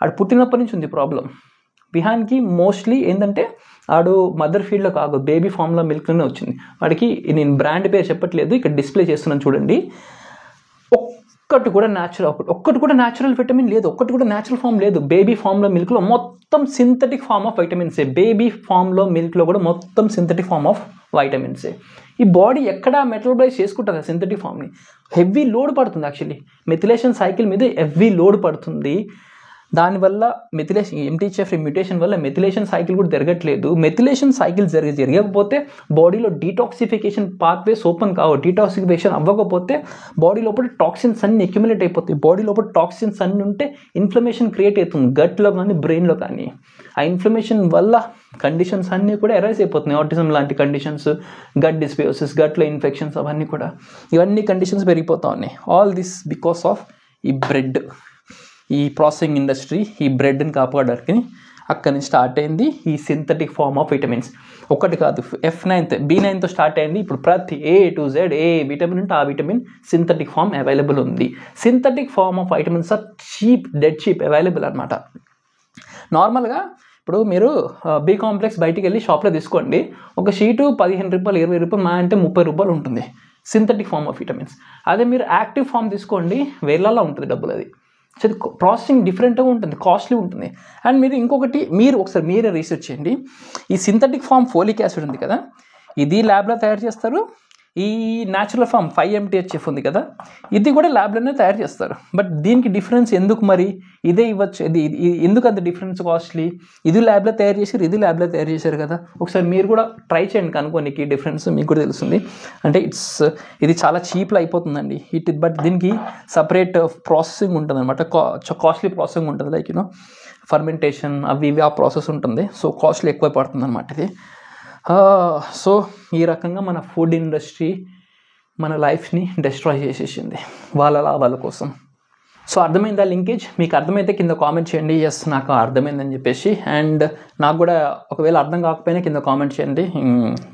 ఆడు పుట్టినప్పటి నుంచి ఉంది ప్రాబ్లం. విహాన్కి మోస్ట్లీ ఏంటంటే ఆడు మదర్ ఫీల్డ్లో కాదు, బేబీ ఫామ్లో మిల్క్లోనే వచ్చింది. వాడికి నేను బ్రాండ్ పేరు చెప్పట్లేదు, ఇక్కడ డిస్ప్లే చేస్తున్నాను చూడండి. ఒక్కటి కూడా న్యాచురల్ విటమిన్ లేదు, ఒక్కటి కూడా న్యాచురల్ ఫామ్ లేదు. బేబీ ఫామ్లో మిల్క్లో మొత్తం synthetic form of vitamin C. Baby ఫామ్లో మిల్క్లో కూడా మొత్తం synthetic form of vitamin C. ఈ బాడీ ఎక్కడ మెటబలైజ్ చేసుకుంటుంది సింథటిక్ ఫామ్ని. హెవీ లోడ్ పడుతుంది యాక్చువల్లీ, మెథిలేషన్ సైకిల్ మీద హెవీ లోడ్ పడుతుంది. దానివల్ల MTHFR మ్యూటేషన్ వల్ల మెథిలేషన్ సైకిల్ కూడా జరగట్లేదు. మెథిలేషన్ సైకిల్ జరగకపోతే బాడీలో డీటాక్సిఫికేషన్ పాత్వేస్ ఓపెన్ కావు. డీటాక్సిఫికేషన్ అవ్వకపోతే బాడీ లోపల టాక్సిన్స్ అన్ని అక్యుములేట్ అయిపోతాయి. బాడీ లోపల టాక్సిన్స్ అన్ని ఉంటే ఇన్ఫ్లమేషన్ క్రియేట్ అవుతుంది, గట్లో కానీ బ్రెయిన్లో కానీ. ఆ ఇన్ఫ్లమేషన్ వల్ల కండిషన్స్ అన్నీ కూడా ఎరైజ్ అయిపోతున్నాయి. ఆటిజం లాంటి కండిషన్స్, గట్ డిస్బయోసిస్, గట్లో ఇన్ఫెక్షన్స్, అవన్నీ కూడా ఇవన్నీ కండిషన్స్ పెరిగిపోతూ ఉన్నాయి. ఆల్ దిస్ బికాస్ ఆఫ్ ఈ బ్రెడ్. ఈ ప్రాసెసింగ్ ఇండస్ట్రీ ఈ బ్రెడ్ని కాపాడడానికి అక్కడి నుంచి స్టార్ట్ అయింది ఈ సింథటిక్ ఫార్మ్ ఆఫ్ విటమిన్స్. ఒకటి కాదు, B9తో స్టార్ట్ అయింది. ఇప్పుడు ప్రతి A to Z ఏ విటమిన్ ఉంటే ఆ విటమిన్ సింథటిక్ ఫామ్ అవైలబుల్ ఉంది. Synthetic form of vitamins are dead cheap available అనమాట. నార్మల్గా ఇప్పుడు మీరు బి కాంప్లెక్స్ బయటికి వెళ్ళి షాప్లో తీసుకోండి, ఒక షీటు 15 రూపాయలు 20 రూపాయలు, మా అంటే 30 రూపాయలు ఉంటుంది సింథటిక్ ఫార్మ్ ఆఫ్ విటమిన్స్. అదే మీరు యాక్టివ్ ఫార్మ్ తీసుకోండి, వేలల్లో ఉంటుంది డబ్బులు. అది సో ప్రాసెసింగ్ డిఫరెంట్గా ఉంటుంది, కాస్ట్లీ ఉంటుంది. అండ్ మీరు ఇంకొకటి, మీరు ఒకసారి మీరే రీసెర్చ్ చేయండి. ఈ సింథటిక్ ఫార్మ్ ఫోలిక్ యాసిడ్ ఉంది కదా, ఇది ల్యాబ్లో తయారు చేస్తారు. ఈ న్యాచురల్ ఫామ్ 5-MTHF ఉంది కదా, ఇది కూడా ల్యాబ్లోనే తయారు చేస్తారు. బట్ దీనికి డిఫరెన్స్ ఎందుకు మరి? ఇదే ఇవ్వచ్చు, ఇది ఎందుకు అంత డిఫరెన్స్ కాస్ట్లీ? ఇది ల్యాబ్లో తయారు చేశారు, ఇది ల్యాబ్లో తయారు చేశారు కదా. ఒకసారి మీరు కూడా ట్రై చేయండి, కనుక్కోనికి డిఫరెన్స్ మీకు కూడా తెలుస్తుంది. అంటే ఇది చాలా చీప్లో అయిపోతుందండి బట్ దీనికి సపరేట్ ప్రాసెసింగ్ ఉంటుంది అనమాట, కాస్ట్లీ ప్రాసెసింగ్ ఉంటుంది. లైక్ ఫర్మెంటేషన్ అవి ఆ ప్రాసెస్ ఉంటుంది. సో కాస్ట్లీ ఎక్కువ పడుతుంది అనమాట ఇది. సో ఈ రకంగా మన ఫుడ్ ఇండస్ట్రీ మన లైఫ్ని డిస్ట్రాయ్ చేసేసింది వాళ్ళ లాభాల కోసం. సో అర్థమైందా లింకేజ్? మీకు అర్థమైతే కింద కామెంట్ చేయండి, ఎస్ నాకు అర్థమైందని చెప్పేసి. అండ్ నాకు కూడా ఒకవేళ అర్థం కాకపోయినా కింద కామెంట్ చేయండి,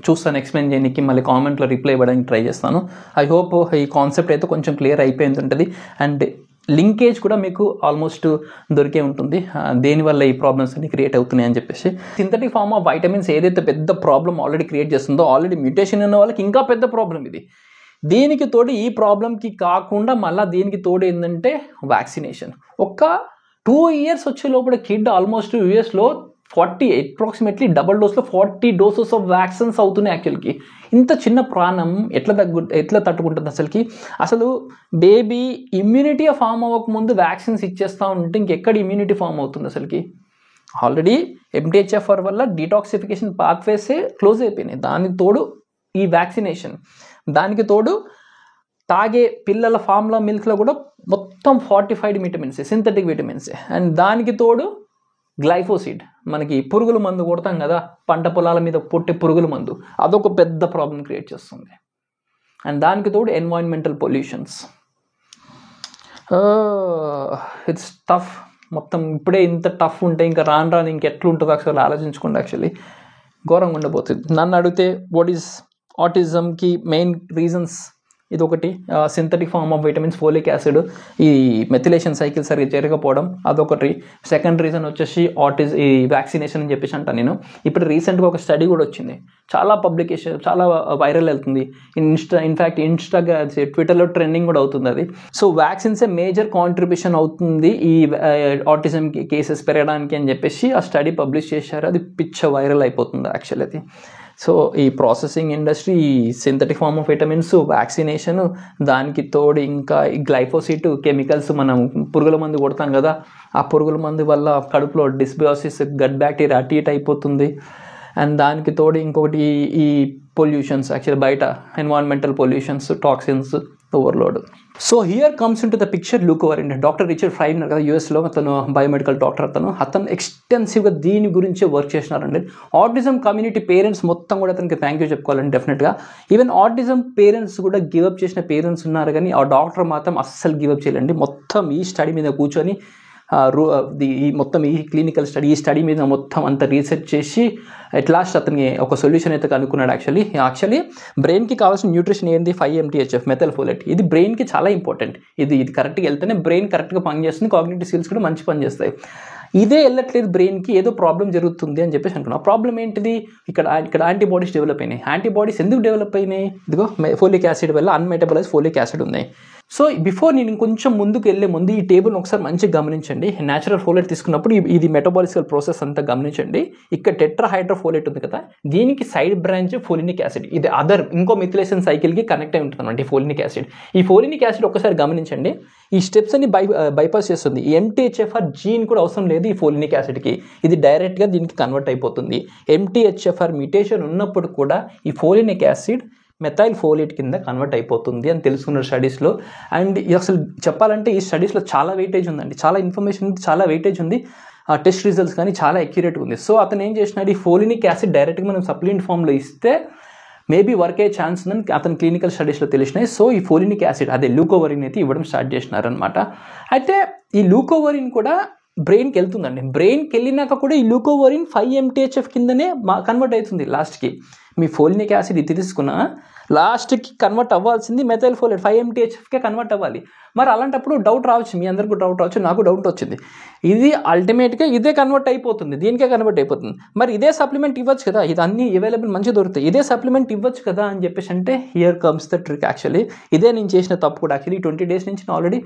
చూస్తాను ఎక్స్ప్లెయిన్ చేయడానికి, మళ్ళీ కామెంట్లో రిప్లై ఇవ్వడానికి ట్రై చేస్తాను. ఐ హోప్ ఈ కాన్సెప్ట్ అయితే కొంచెం క్లియర్ అయిపోయింది ఉంటుంది. అండ్ లింకేజ్ కూడా మీకు ఆల్మోస్ట్ దొరికే ఉంటుంది, దేనివల్ల ఈ ప్రాబ్లమ్స్ అన్ని క్రియేట్ అవుతున్నాయి అని చెప్పేసి. సింథటిక్ ఫార్మ్ ఆఫ్ వైటమిన్స్ ఏదైతే పెద్ద ప్రాబ్లం ఆల్రెడీ క్రియేట్ చేస్తుందో, ఆల్రెడీ మ్యూటేషన్ ఉన్న వాళ్ళకి ఇంకా పెద్ద ప్రాబ్లం ఇది. దీనికి తోడు ఈ ప్రాబ్లంకి కాకుండా మళ్ళీ దీనికి తోడు ఏంటంటే వ్యాక్సినేషన్. ఒక 2 years వచ్చే లోపల కిడ్ ఆల్మోస్ట్ యూఎస్లో అప్రాక్సిమేట్లీ డబల్ డోస్లో 40 doses ఆఫ్ వ్యాక్సిన్స్ అవుతున్నాయి. యాక్చువల్కి ఇంత చిన్న ప్రాణం ఎట్లా తట్టుకుంటుంది అసలుకి? అసలు బేబీ ఇమ్యూనిటీ ఫామ్ అవ్వకముందు వ్యాక్సిన్స్ ఇచ్చేస్తూ ఉంటే ఇంకెక్కడ ఇమ్యూనిటీ ఫామ్ అవుతుంది అసలుకి? ఆల్రెడీ MTHFR వల్ల డీటాక్సిఫికేషన్ పాత్వేసే క్లోజ్ అయిపోయినాయి, దానికి తోడు ఈ వ్యాక్సినేషన్, దానికి తోడు తాగే పిల్లల ఫార్ములా మిల్క్లో కూడా మొత్తం 45 విటమిన్సే, సింథటిక్ విటమిన్సే. అండ్ దానికి తోడు గ్లైఫోసిడ్, మనకి పురుగుల మందు కొడతాం కదా పంట పొలాల మీద పొట్టే పురుగుల మందు, అదొక పెద్ద ప్రాబ్లం క్రియేట్ చేస్తుంది. అండ్ దానికి తోడు ఎన్వైరన్మెంటల్ పొల్యూషన్స్. It's tough. మొత్తం ఇప్పుడే ఇంత టఫ్ ఉంటే ఇంకా రాను ఇంకెట్లుంటుందో ఒకసారి ఆలోచించుకోండి. యాక్చువల్లీ ఘోరంగా ఉండబోతుంది. నన్ను అడిగితే వాట్ ఈస్ ఆటిజంకి మెయిన్ రీజన్స్ ఇదొకటి, synthetic form of vitamins, folic acid, ఈ మెథిలేషన్ సైకిల్ సరిగ్గా జరగకపోవడం అదొకటి. సెకండ్ రీజన్ వచ్చేసి ఈ వ్యాక్సినేషన్ అని చెప్పేసి అంటాను నేను. ఇప్పుడు రీసెంట్గా ఒక స్టడీ కూడా వచ్చింది, చాలా పబ్లికేషన్, చాలా వైరల్ వెళ్తుంది. ఇన్ఫ్యాక్ట్ ట్విట్టర్లో ట్రెండింగ్ కూడా అవుతుంది అది. సో వ్యాక్సిన్సే మేజర్ కాంట్రిబ్యూషన్ అవుతుంది ఈ ఆటిజం కేసెస్ పెరగడానికి అని చెప్పేసి ఆ స్టడీ పబ్లిష్ చేశారు. అది పిచ్చ వైరల్ అయిపోతుంది యాక్చువల్లీ అది. సో ఈ ప్రాసెసింగ్ ఇండస్ట్రీ, ఈ synthetic form of vitamins, vaccination, దానికి తోడు ఇంకా ఈ గ్లైఫోసిట్ కెమికల్స్, మనం పురుగుల మందు కొడతాం కదా, ఆ పురుగుల మందు వల్ల కడుపులో డిస్బయోసిస్, గట్ బ్యాక్టీరియా అటు ఇటు అయిపోతుంది. అండ్ దానికి తోడు ఇంకొకటి ఈ పొల్యూషన్స్, యాక్చువల్లీ బయట environmental pollutions, toxins, overload. So here comes into the picture leucovorin. Doctor Richard Fry ఉన్నారు కదా యూఎస్లో, అతను బయోమెడికల్ డాక్టర్. అతను ఎక్స్టెన్సివ్గా దీని గురించే వర్క్ చేసినారండి. ఆటిజం కమ్యూనిటీ పేరెంట్స్ మొత్తం కూడా అతనికి థ్యాంక్ యూ చెప్పుకోవాలండి డెఫినెట్గా. ఈవెన్ ఆటిజం పేరెంట్స్ కూడా గివప్ చేసిన పేరెంట్స్ ఉన్నారు, కానీ ఆ డాక్టర్ మాత్రం అస్సలు గివప్ చేయాలండి. మొత్తం ఈ స్టడీ మీద కూర్చొని మొత్తం ఈ క్లినికల్ స్టడీ, ఈ స్టడీ మీద మొత్తం అంత రీసెర్చ్ చేసి అట్ లాస్ట్ అతనికి ఒక సొల్యూషన్ అయితే కనుక్కున్నాడు. యాక్చువల్లీ బ్రెయిన్కి కావాల్సిన న్యూట్రిషన్ ఏంది? 5-MTHF మెథైల్ఫోలేట్. ఇది బ్రెయిన్కి చాలా ఇంపార్టెంట్. ఇది కరెక్ట్గా వెళ్తేనే బ్రెయిన్ కరెక్ట్గా పనిచేస్తుంది, కాగ్నిటివ్ స్కిల్స్ కూడా మంచి పని చేస్తాయి. ఇదే వెళ్ళట్లేదు బ్రెయిన్కి, ఏదో ప్రాబ్లం జరుగుతుంది అని చెప్పేసి అనుకున్నాం. ప్రాబ్లం ఏంటిది? ఇక్కడ యాంటీబాడీస్ డెవలప్ అయినాయి. యాంటీబాడీస్ ఎందుకు డెవలప్ అయినాయి? ఇదిగో ఫోలిక్ యాసిడ్ వల్ల, అన్మెటబలైజ్ ఫోలిక్ యాసిడ్ ఉన్నాయి. సో బిఫోర్ నేను కొంచెం ముందుకు వెళ్ళే ముందు ఈ టేబుల్ని ఒకసారి మంచిగా గమనించండి. న్యాచురల్ ఫోలేట్ తీసుకున్నప్పుడు ఇది మెటబాలికల్ ప్రాసెస్ అంతా గమనించండి. ఇక్కడ టెట్రాహైడ్రోఫోలేట్ ఉంది కదా, దీనికి సైడ్ బ్రాంచ్ ఫోలినిక్ యాసిడ్. ఇది ఇంకో మిథిలేషన్ సైకిల్కి కనెక్ట్ అయి ఉంటుంది అనమాట ఈ ఫోలినిక్ యాసిడ్. ఈ ఫోలినిక్ యాసిడ్ ఒకసారి గమనించండి, ఈ స్టెప్స్ అన్ని బైపాస్ చేస్తుంది. ఈ MTHFR జీన్ కూడా అవసరం లేదు ఈ ఫోలినిక్ యాసిడ్కి, ఇది డైరెక్ట్గా దీనికి కన్వర్ట్ అయిపోతుంది. MTHFR మ్యూటేషన్ ఉన్నప్పుడు కూడా ఈ ఫోలినిక్ యాసిడ్ మెథైల్ ఫోలేట్ కింద కన్వర్ట్ అయిపోతుంది అని తెలుసుకున్నారు స్టడీస్లో. అండ్ అసలు చెప్పాలంటే ఈ స్టడీస్లో చాలా వెయిటేజ్ ఉందండి, చాలా ఇన్ఫర్మేషన్ ఉంది, చాలా వెయిటేజ్ ఉంది. టెస్ట్ రిజల్ట్స్ కానీ చాలా అక్యురేట్గా ఉంది. సో అతను ఏం చేసినాడు, ఈ ఫోలినిక్ యాసిడ్ డైరెక్ట్గా మనం సప్లిమెంట్ ఫామ్లో ఇస్తే మేబీ వర్క్ అయ్యే ఛాన్స్ ఉందని అతను క్లినికల్ స్టడీస్లో తెలిసినాయి. సో ఈ ఫోలినిక్ యాసిడ్, అదే లూకోవరిన్ అయితే ఇవ్వడం స్టార్ట్ చేసినారనమాట. అయితే ఈ లూకోవరిన్ కూడా బ్రెయిన్కి వెళ్తుందండి. బ్రెయిన్కి వెళ్ళినాక కూడా ఈ లూకోవరిన్ 5-MTHF కిందనే కన్వర్ట్ అవుతుంది లాస్ట్కి. మీ ఫోలినిక్ యాసిడ్ ఇది తీసుకున్న లాస్ట్కి కన్వర్ట్ అవ్వాల్సింది మెథైల్ ఫోలేట్ 5-MTHFకే కన్వర్ట్ అవ్వాలి. మరి అలాంటప్పుడు డౌట్ రావచ్చు, మీ అందరికీ డౌట్ రావచ్చు, నాకు డౌట్ వచ్చింది. ఇది అల్టిమేట్గా ఇదే కన్వర్ట్ అయిపోతుంది, దీనికే కన్వర్ట్ అయిపోతుంది. మరి ఇదే సప్లిమెంట్ ఇవ్వచ్చు కదా, ఇది అన్ని అవైలబుల్ మంచిగా దొరుకుతాయి, ఇదే సప్లిమెంట్ ఇవ్వచ్చు కదా అని చెప్పేసి అంటే here comes the trick. Actually ఇదే నేను చేసిన తప్పు కూడా. యాక్చువల్లీ 20 days నుంచి నేను ఆల్రెడీ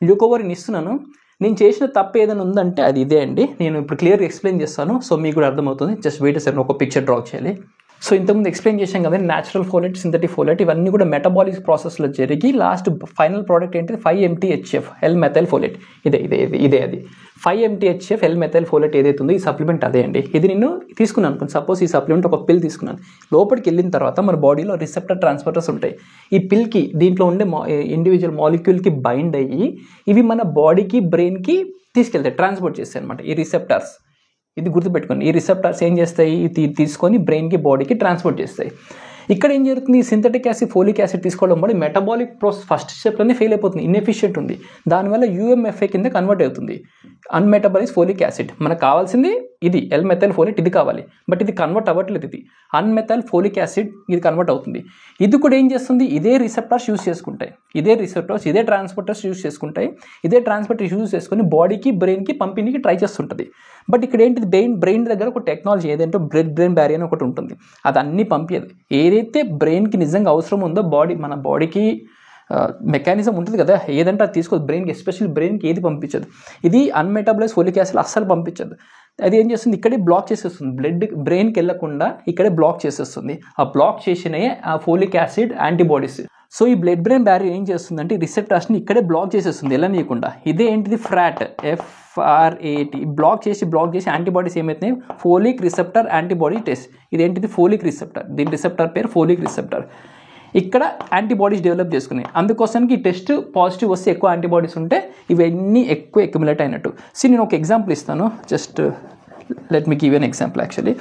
ల్యూకోవరిన్ ఇస్తున్నాను. నేను చేసిన తప్పు ఏదైనా ఉందంటే అది ఇదే అండి. నేను ఇప్పుడు క్లియర్గా ఎక్స్ప్లెయిన్ చేస్తాను, సో మీకు కూడా అర్థమవుతుంది. జస్ట్ వెయిట్ సార్, ఒక పిక్చర్ డ్రా చేయాలి. సో ఇంతకుముందు ఎక్స్ప్లెయిన్ చేశాం కదా, న్యాచురల్ ఫోలేట్, సింథటిక్ ఫోలేట్, ఇవన్నీ కూడా మెటబాలిక్ ప్రాసెస్లో జరిగి లాస్ట్ ఫైనల్ ప్రోడక్ట్ ఏంటి 5-MTHF L-methyl folate. ఇదే అది 5-MTHF L-methyl folate ఏదైతే ఉందో ఈ సప్లిమెంట్ అదే అండి. ఇది నేను తీసుకున్నాను అనుకోండి, సపోజ్ ఈ సప్లిమెంట్ ఒక పిల్ తీసుకున్నాను. లోపలికి వెళ్ళిన తర్వాత మన బాడీలో రిసెప్టర్ ట్రాన్స్పోర్టర్స్ ఉంటాయి. ఈ పిల్కి దీంట్లో ఉండే ఇండివిజువల్ మాలిక్యూల్కి బైండ్ అయ్యి ఇవి మన బాడీకి బ్రెయిన్కి తీసుకెళ్తాయి, ట్రాన్స్పోర్ట్ చేస్తాయి అనమాట ఈ రిసెప్టార్స్. ఇది గుర్తుపెట్టుకోండి, ఈ రిసెప్టార్స్ ఏం చేస్తాయి, తీసుకొని బ్రెయిన్కి బాడీకి ట్రాన్స్పోర్ట్ చేస్తాయి. ఇక్కడ ఏం జరుగుతుంది, సింథటిక్ యాసిడ్ ఫోలిక్ యాసిడ్ తీసుకోవడం వల్ల మెటబాలిక్ ప్రాసెస్ ఫస్ట్ స్టెప్లోనే ఫెయిల్ అయిపోతుంది, ఇన్ఎఫిషియెంట్ ఉంది. దానివల్ల UMFA కింద కన్వర్ట్ అవుతుంది, అన్మెటబాలైజ్ ఫోలిక్ యాసిడ్. మనకు కావాల్సింది ఇది L-methyl folate, ఇది కావాలి, బట్ ఇది కన్వర్ట్ అవ్వట్లేదు. ఇది అన్మెథైల్ ఫోలిక్ యాసిడ్, ఇది కన్వర్ట్ అవుతుంది. ఇది కూడా ఏం చేస్తుంది, ఇదే రిసెప్టార్స్ యూస్ చేసుకుంటాయి, ఇదే ట్రాన్స్పోర్టర్స్ యూస్ చేసుకుంటాయి. ఇదే ట్రాన్స్పోర్టర్ యూస్ చేసుకుని బాడీకి బ్రెయిన్కి పంపిణీకి ట్రై చేస్తుంటుంది. బట్ ఇక్కడ ఏంటిది, బ్రెయిన్ దగ్గర ఒక టెక్నాలజీ ఏదంటే బ్రెయిన్ బ్యారియర్ అని ఒకటి ఉంటుంది, అది అన్నీ పంపించదు. ఏదైతే బ్రెయిన్కి నిజంగా అవసరం ఉందో మన బాడీకి మెకానిజం ఉంటుంది కదా, ఏదంటే అది తీసుకోదు బ్రెయిన్కి, ఎస్పెషల్లీ బ్రెయిన్కి ఏది పంపించదు. ఇది అన్మెటబలైజ్ ఫోలిక్ యాసిడ్ అస్సలు పంపించదు. అది ఏం చేస్తుంది, ఇక్కడే బ్లాక్ చేసేస్తుంది, బ్రెయిన్కి వెళ్ళకుండా ఇక్కడే బ్లాక్ చేసేస్తుంది. ఆ బ్లాక్ చేసినయే ఆ ఫోలిక్ యాసిడ్ యాంటీబాడీస్. సో ఈ బ్లడ్ బ్రెయిన్ బ్యారియర్ ఏం చేస్తుందంటే రిసెప్టార్స్ని ఇక్కడే బ్లాక్ చేసేస్తుంది, వెళ్ళనీయకుండా. ఇదే ఏంటిది FRAT, బ్లాక్ చేసి యాంటీబాడీస్ ఏమవుతున్నాయి, ఫోలిక్ రిసెప్టర్ యాంటీబాడీ టెస్ట్. ఇదేంటిది ఫోలిక్ రిసెప్టర్, దీని రిసెప్టర్ పేరు ఫోలిక్ రిసెప్టర్. ఇక్కడ యాంటీబాడీస్ డెవలప్ చేసుకున్నాయి. అందుకోసానికి ఈ టెస్ట్ పాజిటివ్ వస్తే ఎక్కువ యాంటీబాడీస్ ఉంటే ఇవన్నీ ఎక్కువ అక్యుములేట్ అయినట్టు. నేను ఒక ఎగ్జాంపుల్ ఇస్తాను, just let me give an example. Actually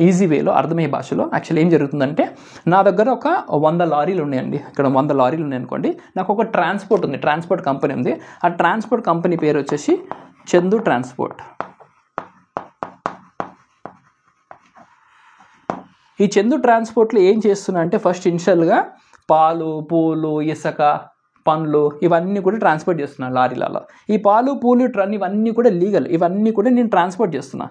easy వేలో, అర్థమయ్యే భాషలో యాక్చువల్లీ ఏం జరుగుతుందంటే, నా దగ్గర ఒక 100 లారీలు ఉన్నాయండి. ఇక్కడ 100 లారీలు ఉన్నాయి అనుకోండి. నాకు ఒక ట్రాన్స్పోర్ట్ కంపెనీ ఉంది. ఆ ట్రాన్స్పోర్ట్ కంపెనీ పేరు వచ్చేసి చందు ట్రాన్స్పోర్ట్. ఈ చందు ట్రాన్స్పోర్ట్లో ఏం చేస్తున్నా అంటే, ఫస్ట్ ఇనిషియల్గా పాలు, పూలు, ఇసుక, పండ్లు ఇవన్నీ కూడా ట్రాన్స్పోర్ట్ చేస్తున్నాను లారీలలో. ఈ పాలు, పూలు, ఇవన్నీ కూడా లీగల్, ఇవన్నీ కూడా నేను ట్రాన్స్పోర్ట్ చేస్తున్నా.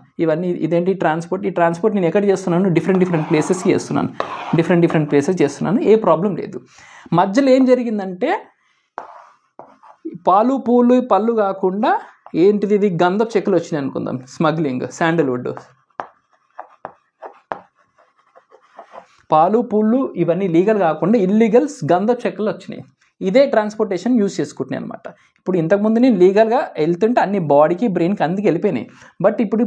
ఇదేంటి ట్రాన్స్పోర్ట్, ఈ ట్రాన్స్పోర్ట్ నేను ఎక్కడ చేస్తున్నాను, డిఫరెంట్ ప్లేసెస్కి చేస్తున్నాను, డిఫరెంట్ ప్లేసెస్ చేస్తున్నాను, ఏ ప్రాబ్లం లేదు. మధ్యలో ఏం జరిగిందంటే, పాలు, పూలు, పళ్ళు కాకుండా ఏంటిది, ఇది గంధపు చెక్కలు వచ్చినాయి అనుకుందాం, స్మగ్లింగ్, శాండల్వుడ్. పాలు, పూలు ఇవన్నీ లీగల్ కాకుండా ఇల్లీగల్స్ గంధపు చెక్కలు వచ్చినాయి. ఇదే ట్రాన్స్పోర్టేషన్ యూజ్ చేసుకుంటున్నాయి అనమాట. ఇప్పుడు ఇంతకుముందు నేను లీగల్గా వెళ్తుంటే అన్ని బాడీకి బ్రెయిన్కి అందుకు వెళ్ళిపోయినాయి. బట్ ఇప్పుడు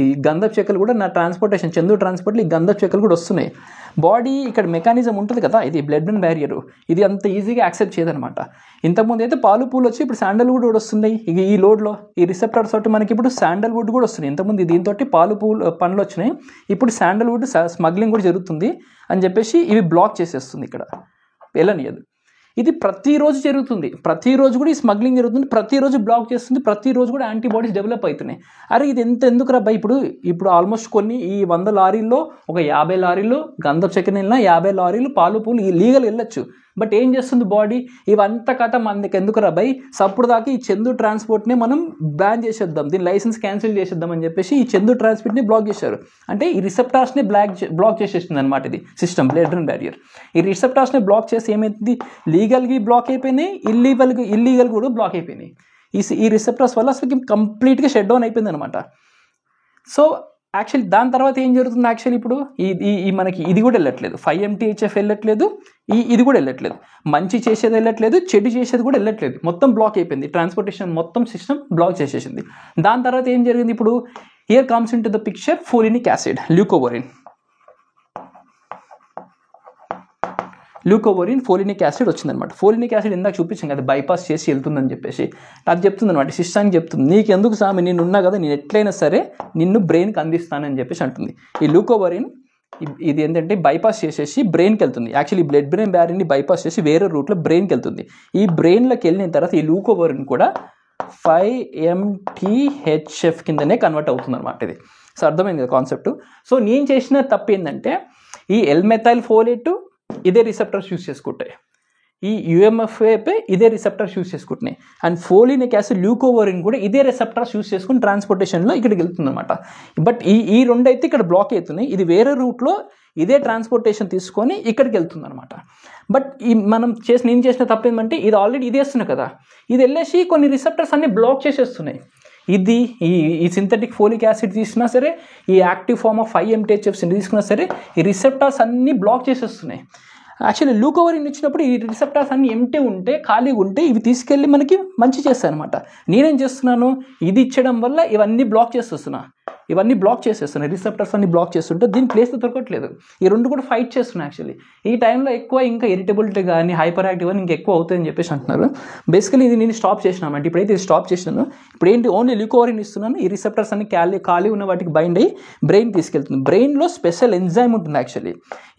ఈ గంధపు చెక్కలు కూడా నా ట్రాన్స్పోర్టేషన్, చందు ట్రాన్స్పోర్ట్లో ఈ గంధపు చెక్కలు కూడా వస్తున్నాయి. బాడీ ఇక్కడ మెకానిజం ఉంటుంది కదా, ఇది బ్లడ్ బ్రెయిన్ బ్యారియర్, ఇది అంత ఈజీగా యాక్సెప్ట్ చేయదనమాట. ఇంతకుముందు అయితే పాలు, పూలు వచ్చి ఇప్పుడు శాండల్వుడ్ కూడా వస్తున్నాయి. ఈ లోడ్లో ఈ రిసెప్టర్స్ తోటి మనకి ఇప్పుడు శాండల్వుడ్ కూడా వస్తున్నాయి. ఇంతకుముందు దీంతో పాలు, పూలు, పండ్లు వచ్చినాయి, ఇప్పుడు శాండల్వుడ్ స్మగ్లింగ్ కూడా జరుగుతుంది అని చెప్పేసి ఇవి బ్లాక్ చేసేస్తుంది, ఇక్కడ వెళ్ళనియదు. ఇది ప్రతిరోజు జరుగుతుంది, ప్రతిరోజు కూడా ఈ స్మగ్లింగ్ జరుగుతుంది, ప్రతిరోజు బ్లాక్ చేస్తుంది, ప్రతిరోజు కూడా యాంటీబాడీస్ డెవలప్ అవుతున్నాయి. అరే ఇది ఎందుకు రా, ఇప్పుడు ఆల్మోస్ట్ కొన్ని ఈ 100 లారీల్లో ఒక 50 లారీలు గంధపు చెక్కన వెళ్ళినా, 50 లారీలు పాలు, పూలు లీగల్ వెళ్ళొచ్చు. బట్ ఏం చేస్తుంది బాడీ, ఇవంతా కథ మనకి ఎందుకు రా బై, సప్పుడు దాకా ఈ చందు ట్రాన్స్పోర్ట్ని మనం బ్యాన్ చేసేద్దాం, దీని లైసెన్స్ క్యాన్సిల్ చేసేద్దాం అని చెప్పేసి ఈ చందు ట్రాన్స్పోర్ట్ని బ్లాక్ చేశారు. అంటే ఈ రిసెప్టార్స్ని బ్లాక్ చేసేస్తుంది అనమాట ఇది సిస్టమ్, బ్లడ్ బ్రెయిన్ బ్యారియర్. ఈ రిసెప్టార్స్ని బ్లాక్ చేసి ఏమైంది, లీగల్గా బ్లాక్ అయిపోయినాయి, ఇల్లీగల్ కూడా బ్లాక్ అయిపోయినాయి. ఈ రిసెప్టార్స్ వల్ల అసలు కంప్లీట్గా షట్ డౌన్ అయిపోయింది అనమాట. సో యాక్చువల్లీ దాని తర్వాత ఏం జరుగుతుంది, యాక్చువల్లీ ఇప్పుడు ఈ మనకి ఇది కూడా వెళ్ళట్లేదు, 5-MTHF వెళ్ళట్లేదు, ఇది కూడా వెళ్ళట్లేదు, మంచి చేసేది వెళ్ళట్లేదు, చెడు చేసేది కూడా వెళ్ళట్లేదు, మొత్తం బ్లాక్ అయిపోయింది. ట్రాన్స్పోర్టేషన్ మొత్తం సిస్టమ్ బ్లాక్ చేసేసింది. దాని తర్వాత ఏం జరిగింది, ఇప్పుడు here comes into the picture folinic acid, leucovorin folinic acid వచ్చిందనమాట. ఫోలినిక్ యాసిడ్ ఇందాక చూపించాం కదా, బైపాస్ చేసి వెళ్తుందని చెప్పేసి అది చెప్తుంది అనమాట, సిస్టానికి చెప్తుంది, నీకెందుకు సామి, నేను ఉన్నా కదా, నేను ఎట్లయినా సరే నిన్ను బ్రెయిన్కి అందిస్తానని చెప్పేసి అంటుంది. ఈ ల్యూకోవరిన్ ఇది ఏంటంటే బైపాస్ చేసేసి బ్రెయిన్కి వెళ్తుంది. యాక్చువల్లీ బ్లడ్ బ్రెయిన్ బ్యారియర్ని బైపాస్ చేసి వేరే రూట్లో బ్రెయిన్కి వెళ్తుంది. ఈ బ్రెయిన్లోకి వెళ్ళిన తర్వాత ఈ ల్యూకోవరిన్ కూడా 5-MTHF కిందనే కన్వర్ట్ అవుతుంది అనమాట. ఇది సో అర్థమైంది కదా కాన్సెప్ట్. సో నేను చేసిన తప్పు ఏంటంటే, ఈ L-methyl folate ఇదే రిసెప్టర్స్ యూస్ చేసుకుంటాయి, ఈ యూఎంఎఫ్ఏపై ఇదే రిసెప్టర్స్ యూస్ చేసుకుంటున్నాయి. అండ్ ఫోలినిక్ యాసిడ్ ల్యూకోవరిన్ కూడా ఇదే రిసెప్టర్స్ యూస్ చేసుకుని ట్రాన్స్పోర్టేషన్లో ఇక్కడికి వెళ్తుంది అనమాట. బట్ ఈ రెండు అయితే ఇక్కడ బ్లాక్ అవుతున్నాయి, ఇది వేరే రూట్లో ఇదే ట్రాన్స్పోర్టేషన్ తీసుకొని ఇక్కడికి వెళ్తుంది అనమాట. బట్ నేను చేసిన తప్పు ఏంటంటే ఇది ఆల్రెడీ ఇది వేస్తున్నాయి కదా, ఇది వెళ్ళేసి కొన్ని రిసెప్టర్స్ అన్ని బ్లాక్ చేసేస్తున్నాయి. ఇది ఈ సింథటిక్ ఫోలిక్ యాసిడ్ తీసుకున్నా సరే, ఈ యాక్టివ్ ఫార్మ్ ఆఫ్ 5-MTHFs తీసుకున్నా సరే, ఈ రిసెప్టర్స్ అన్నీ బ్లాక్ చేసేస్తున్నాయి. యాక్చువల్లీ ల్యూకోవరిన్ ఇచ్చినప్పుడు ఈ రిసెప్టర్స్ అన్ని ఎంటీ ఉంటే, ఖాళీగా ఉంటే ఇవి తీసుకెళ్ళి మనకి మంచి చేస్తాయి అనమాట. నేనేం చేస్తున్నాను, ఇది ఇచ్చడం వల్ల ఇవన్నీ బ్లాక్ చేసేస్తున్నాయి, రిసెప్టర్స్ అన్ని బ్లాక్ చేస్తుంటే దీని ప్లేస్ దొరకట్లేదు. ఈ రెండు కూడా ఫైట్ చేస్తున్నాయి. యాక్చువల్లీ ఈ టైంలో ఎక్కువ ఇంకా ఇరిటబిలిటీ కానీ హైపర్ యాక్టివ్ అని ఇంకా ఎక్కువ అవుతాయని చెప్పేసి అంటున్నారు. బేసికలీ ఇది నేను స్టాప్ చేసినామంటే, ఇప్పుడైతే ఇది స్టాప్ చేసినాను, ఇప్పుడు ఏంటి ఓన్లీ ల్యూకోవరిన్ ఇస్తున్నాను. ఈ రిసెప్టర్స్ అన్ని ఖాళీ ఉన్న వాటికి బైండ్ అయ్యి బ్రెయిన్ తీసుకెళ్తుంది. బ్రెయిన్లో స్పెషల్ ఎంజైమ్ ఉంటుంది. యాక్చువల్లీ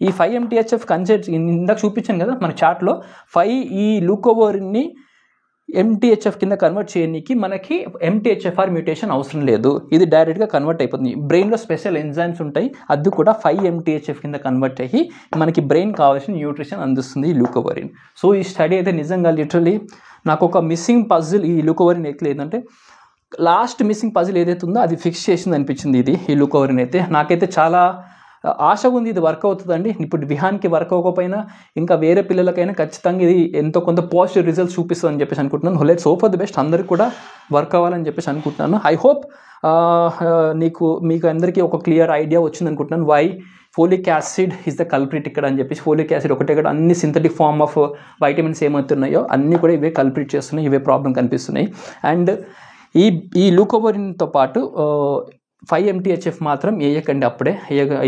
ఈ 5-MTHF కన్సెప్ట్ ఇందాక చూపించాను కదా మన చార్ట్లో, 5 ఈ ల్యూకోవరిన్ని MTHF కింద కన్వర్ట్ చేయడానికి మనకి MTHFR మ్యూటేషన్ అవసరం లేదు, ఇది డైరెక్ట్గా కన్వర్ట్ అయిపోతుంది. బ్రెయిన్లో స్పెషల్ ఎంజైమ్స్ ఉంటాయి, అది కూడా 5-MTHF కింద కన్వర్ట్ అయ్యి మనకి బ్రెయిన్ కావాల్సిన న్యూట్రిషన్ అందిస్తుంది ఈ ల్యూకోవరిన్. సో ఈ స్టడీ అయితే నిజంగా లిటరలీ నాకు ఒక మిస్సింగ్ పజిల్ ఈ ల్యూకోవరిన్ ఏంటంటే, లాస్ట్ మిస్సింగ్ పజిల్ ఏదైతే ఉందో అది ఫిక్స్ చేసింది అనిపించింది ఇది ఈ ల్యూకోవరిన్ అయితే. నాకైతే చాలా ఆశ ఉంది ఇది వర్క్ అవుతుందండి. ఇప్పుడు విహాన్కి వర్క్ అవ్వకపోయినా ఇంకా వేరే పిల్లలకైనా ఖచ్చితంగా ఇది ఎంతో కొంత పాజిటివ్ రిజల్ట్స్ చూపిస్తుంది అని చెప్పేసి అనుకుంటున్నాను. Let's hope for the best, అందరికీ కూడా వర్క్ అవ్వాలని చెప్పేసి అనుకుంటున్నాను. ఐ హోప్ మీకు అందరికీ ఒక క్లియర్ ఐడియా వచ్చింది అనుకుంటున్నాను. Why folic acid is the culprit ఇక్కడ అని చెప్పేసి. ఫోలిక్ యాసిడ్ ఒకటే ఇక్కడ అన్ని సింథటిక్ ఫార్మ్ ఆఫ్ వైటమిన్స్ ఏమవుతున్నాయో అన్నీ కూడా ఇవే కల్ప్రిట్ చేస్తున్నాయి, ఇవే ప్రాబ్లం కనిపిస్తున్నాయి. అండ్ ఈ ల్యూకోవరిన్తో పాటు 5-MTHF మాత్రం వేయకండి, అప్పుడే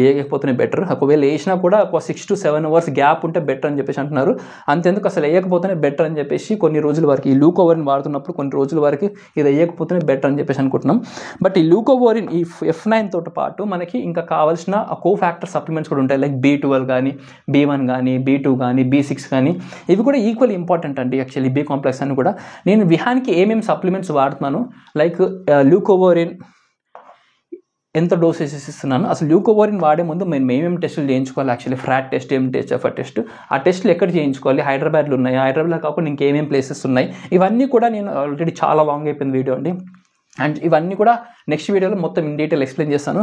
వేయకపోతేనే బెటర్. ఒకవేళ వేసినా కూడా ఒక 6 to 7 hours గ్యాప్ ఉంటే బెటర్ అని చెప్పేసి అంటున్నారు. అంతెందుకు అసలు వేయకపోతేనే బెటర్ అని చెప్పేసి కొన్ని రోజుల వరకు ఈ ల్యూకోవరిన్ వాడుతున్నప్పుడు కొన్ని రోజుల వరకు ఇది వేయకపోతేనే బెటర్ అని చెప్పేసి అనుకుంటున్నాం. బట్ ఈ ల్యూకోవరిన్ ఈ F9 తోటి పాటు మనకి ఇంకా కావాల్సిన కోఫాక్టర్ సప్లిమెంట్స్ కూడా ఉంటాయి, లైక్ B12 కానీ, B1 కానీ, B2 కానీ, B6 కానీ, ఇవి కూడా ఈక్వల్ ఇంపార్టెంట్ అండి. యాక్చువల్లీ B కాంప్లెక్స్ అని కూడా నేను విహాన్కి ఏమేమి సప్లిమెంట్స్ వాడుతున్నాను, లైక్ ల్యూకోవరిన్ ఎంత డోసేజెస్ ఇస్తున్నాను, అసలు ల్యూకోవరిన్ వాడే ముందు మేము ఏమేమి టెస్టులు చేయించుకోవాలి, యాక్చువల్లీ ఫ్రాట్ టెస్ట్, MTHFR టెస్ట్, ఆ టెస్టులు ఎక్కడ చేయించుకోవాలి, హైదరాబాద్లో ఉన్నాయి, హైదరాబాద్లో కాకుండా ఇంకేమేమి ప్లేసెస్ ఉన్నాయి, ఇవన్నీ కూడా నేను ఆల్రెడీ చాలా లాంగ్ అయిపోయింది వీడియో అండి. అండ్ ఇవన్నీ కూడా నెక్స్ట్ వీడియోలో మొత్తం ఇన్ డీటెయిల్ ఎక్స్ప్లెయిన్ చేస్తాను.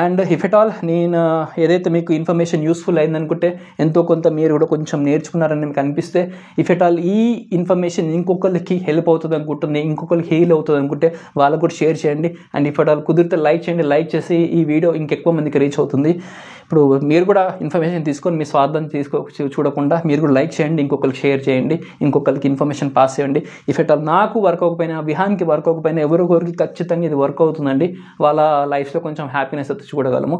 అండ్ ఇఫ్ ఎట్ ఆల్ నేను ఏదైతే మీకు ఇన్ఫర్మేషన్ యూస్ఫుల్ అయిందనుకుంటే, ఎంతో కొంత మీరు కూడా కొంచెం నేర్చుకున్నారని మీకు అనిపిస్తే, ఇఫ్ ఎట్ ఆల్ ఈ ఇన్ఫర్మేషన్ ఇంకొకరికి హెల్ప్ అవుతుంది అనుకుంటుంది, ఇంకొకరికి హీల్ అవుతుంది అనుకుంటే వాళ్ళకు కూడా షేర్ చేయండి. అండ్ ఇఫ్ ఎట్ ఆల్ కుదిరితే లైక్ చేయండి, లైక్ చేసి ఈ వీడియో ఇంకెక్కువ మందికి రీచ్ అవుతుంది. ఇప్పుడు మీరు కూడా ఇన్ఫర్మేషన్ తీసుకొని మీ స్వార్థం చూడకుండా మీరు కూడా లైక్ చేయండి, ఇంకొకరికి షేర్ చేయండి, ఇంకొకరికి ఇన్ఫర్మేషన్ పాస్ చేయండి. ఇఫ్ ఎట్ ఆల్ నాకు వర్క్ అవ్వకపోయినా, విహాన్కి వర్క్ అవ్వకపోయినా, ఎవరికొరికి ఖచ్చితంగా ఇది వర్క్ అవుతుందండి. వాళ్ళ లైఫ్లో కొంచెం హ్యాపీనెస్ అయితే చూడగలము.